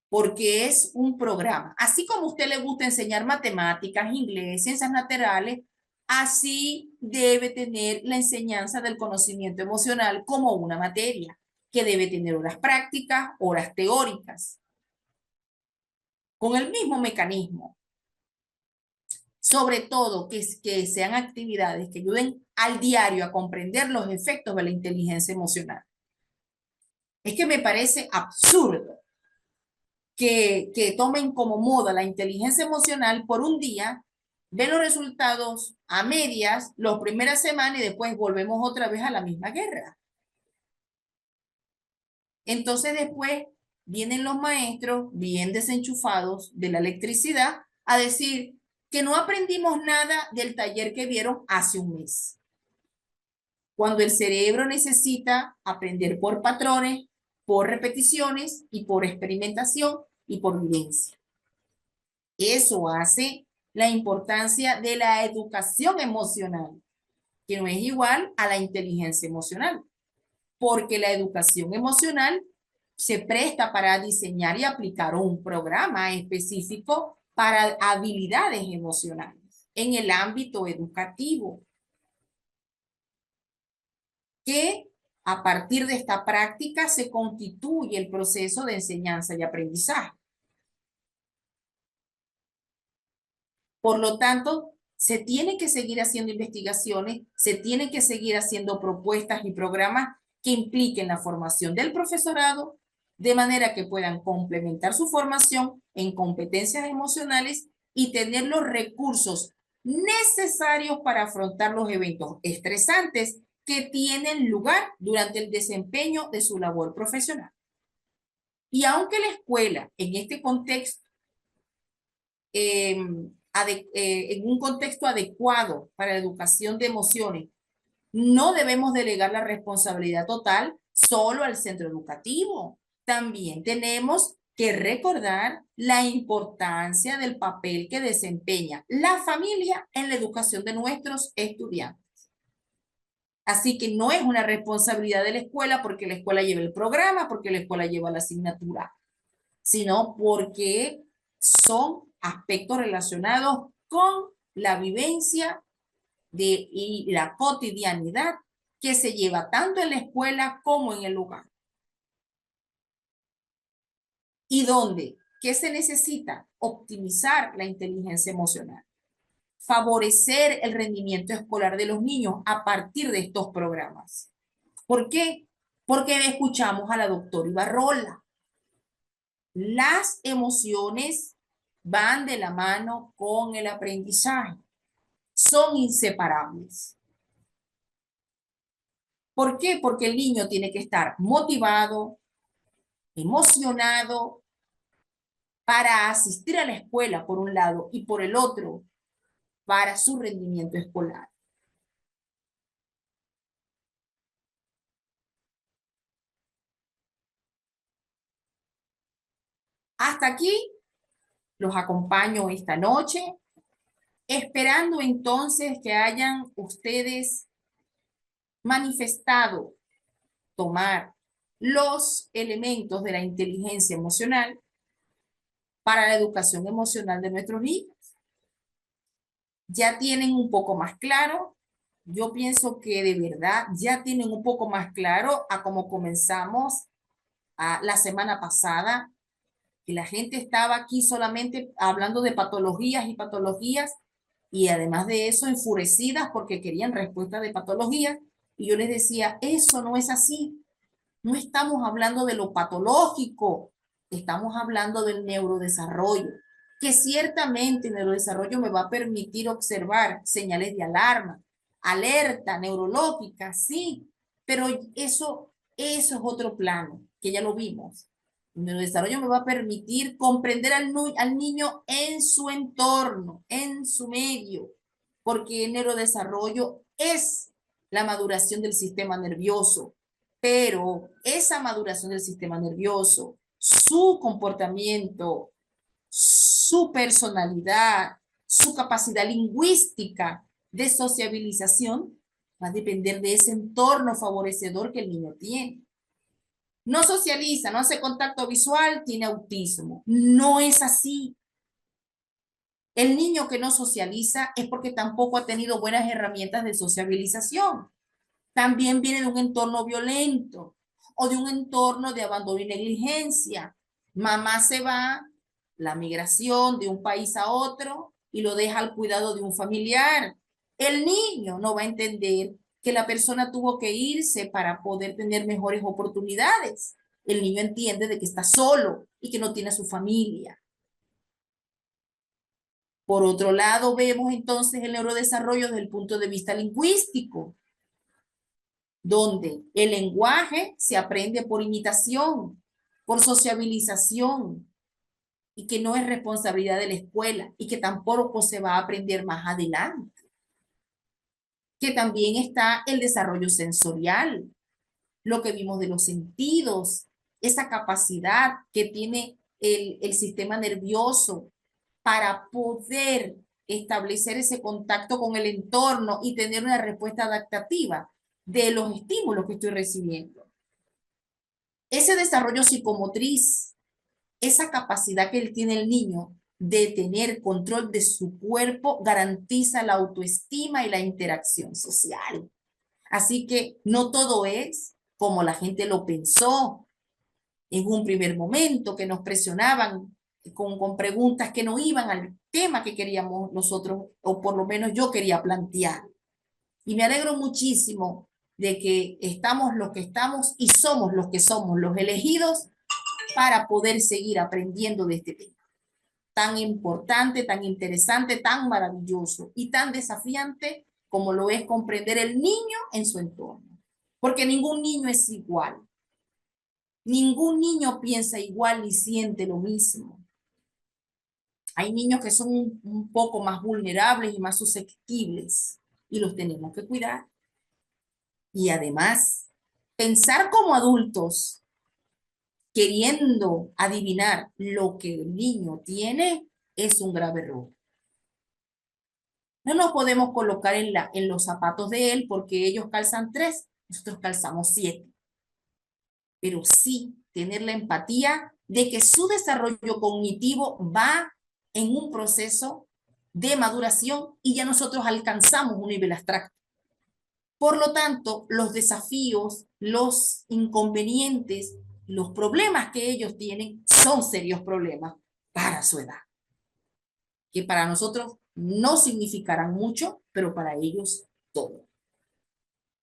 Porque es un programa. Así como a usted le gusta enseñar matemáticas, inglés, ciencias naturales, así debe tener la enseñanza del conocimiento emocional como una materia, que debe tener horas prácticas, horas teóricas, con el mismo mecanismo. Sobre todo que sean actividades que ayuden al diario a comprender los efectos de la inteligencia emocional. Es que me parece absurdo que tomen como moda la inteligencia emocional por un día, ven los resultados a medias, las primeras semanas y después volvemos otra vez a la misma guerra. Entonces después vienen los maestros bien desenchufados de la electricidad a decir que no aprendimos nada del taller que vieron hace un mes. Cuando el cerebro necesita aprender por patrones, por repeticiones y por experimentación y por vivencia. Eso hace la importancia de la educación emocional, que no es igual a la inteligencia emocional, porque la educación emocional se presta para diseñar y aplicar un programa específico para habilidades emocionales en el ámbito educativo, que a partir de esta práctica se constituye el proceso de enseñanza y aprendizaje. Por lo tanto, se tiene que seguir haciendo investigaciones, se tiene que seguir haciendo propuestas y programas que impliquen la formación del profesorado, de manera que puedan complementar su formación en competencias emocionales y tener los recursos necesarios para afrontar los eventos estresantes que tienen lugar durante el desempeño de su labor profesional. Y aunque la escuela en este contexto, en un contexto adecuado para la educación de emociones, no debemos delegar la responsabilidad total solo al centro educativo. También tenemos que recordar la importancia del papel que desempeña la familia en la educación de nuestros estudiantes. Así que no es una responsabilidad de la escuela porque la escuela lleva el programa, porque la escuela lleva la asignatura, sino porque son aspectos relacionados con la vivencia y la cotidianidad que se lleva tanto en la escuela como en el hogar. ¿Y dónde? ¿Qué se necesita? Optimizar la inteligencia emocional, favorecer el rendimiento escolar de los niños a partir de estos programas. ¿Por qué? Porque escuchamos a la doctora Ibarrola. Las emociones van de la mano con el aprendizaje. Son inseparables. ¿Por qué? Porque el niño tiene que estar motivado, emocionado para asistir a la escuela por un lado y por el otro para su rendimiento escolar. Hasta aquí los acompaño esta noche, esperando entonces que hayan ustedes manifestado tomar los elementos de la inteligencia emocional para la educación emocional de nuestros niños. Ya tienen un poco más claro, yo pienso que de verdad ya tienen un poco más claro a cómo comenzamos la semana pasada, que la gente estaba aquí solamente hablando de patologías y patologías, y además de eso enfurecidas porque querían respuestas de patologías, y yo les decía, eso no es así, no estamos hablando de lo patológico, estamos hablando del neurodesarrollo, que ciertamente el neurodesarrollo me va a permitir observar señales de alarma, alerta neurológica, sí, pero eso es otro plano, que ya lo vimos. El neurodesarrollo me va a permitir comprender al niño en su entorno, en su medio, porque el neurodesarrollo es la maduración del sistema nervioso, pero esa maduración del sistema nervioso, su comportamiento, su personalidad, su capacidad lingüística de sociabilización, va a depender de ese entorno favorecedor que el niño tiene. No socializa, no hace contacto visual, tiene autismo. No es así. El niño que no socializa es porque tampoco ha tenido buenas herramientas de sociabilización. También viene de un entorno violento o de un entorno de abandono y negligencia. Mamá se va, la migración de un país a otro y lo deja al cuidado de un familiar. El niño no va a entender que la persona tuvo que irse para poder tener mejores oportunidades. El niño entiende de que está solo y que no tiene a su familia. Por otro lado, vemos entonces el neurodesarrollo desde el punto de vista lingüístico, donde el lenguaje se aprende por imitación, por sociabilización, y que no es responsabilidad de la escuela y que tampoco se va a aprender más adelante. Que también está el desarrollo sensorial, lo que vimos de los sentidos, esa capacidad que tiene el sistema nervioso para poder establecer ese contacto con el entorno y tener una respuesta adaptativa de los estímulos que estoy recibiendo. Ese desarrollo psicomotriz, esa capacidad que tiene el niño de tener control de su cuerpo, garantiza la autoestima y la interacción social. Así que no todo es como la gente lo pensó en un primer momento, que nos presionaban con preguntas que no iban al tema que queríamos nosotros, o por lo menos yo quería plantear. Y me alegro muchísimo de que estamos los que estamos y somos los que somos, los elegidos para poder seguir aprendiendo de este tema. tan importante, tan interesante, tan maravilloso y tan desafiante como lo es comprender el niño en su entorno. Porque ningún niño es igual. Ningún niño piensa igual ni siente lo mismo. Hay niños que son un poco más vulnerables y más susceptibles y los tenemos que cuidar. Y además, pensar como adultos queriendo adivinar lo que el niño tiene es un grave error. No nos podemos colocar en los zapatos de él porque ellos calzan 3, nosotros calzamos 7. Pero sí tener la empatía de que su desarrollo cognitivo va en un proceso de maduración y ya nosotros alcanzamos un nivel abstracto. Por lo tanto, los desafíos, los inconvenientes, los problemas que ellos tienen son serios problemas para su edad, que para nosotros no significarán mucho, pero para ellos todo.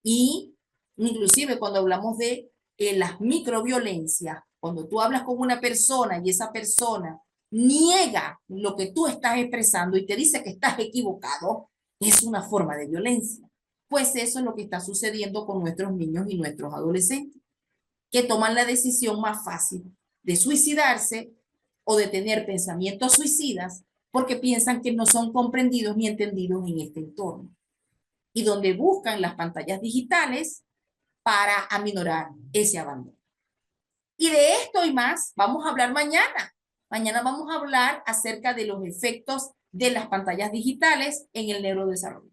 Y inclusive cuando hablamos de las microviolencias, cuando tú hablas con una persona y esa persona niega lo que tú estás expresando y te dice que estás equivocado, es una forma de violencia. Pues eso es lo que está sucediendo con nuestros niños y nuestros adolescentes, que toman la decisión más fácil de suicidarse o de tener pensamientos suicidas porque piensan que no son comprendidos ni entendidos en este entorno y donde buscan las pantallas digitales para aminorar ese abandono. Y de esto y más vamos a hablar mañana. Mañana vamos a hablar acerca de los efectos de las pantallas digitales en el neurodesarrollo.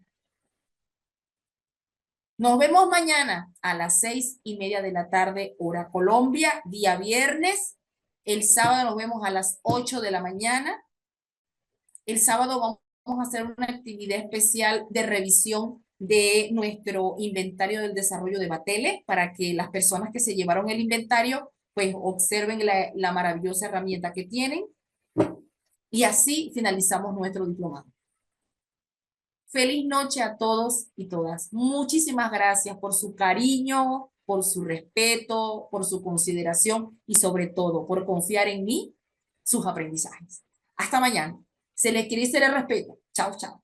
Nos vemos mañana a las 6:30 de la tarde, hora Colombia, día viernes. El sábado nos vemos a las 8 de la mañana. El sábado vamos a hacer una actividad especial de revisión de nuestro inventario del desarrollo de Batele para que las personas que se llevaron el inventario pues observen la maravillosa herramienta que tienen y así finalizamos nuestro diplomado. Feliz noche a todos y todas. Muchísimas gracias por su cariño, por su respeto, por su consideración y sobre todo por confiar en mí, sus aprendizajes. Hasta mañana. Se les quiere y se les respeta. Chao, chao.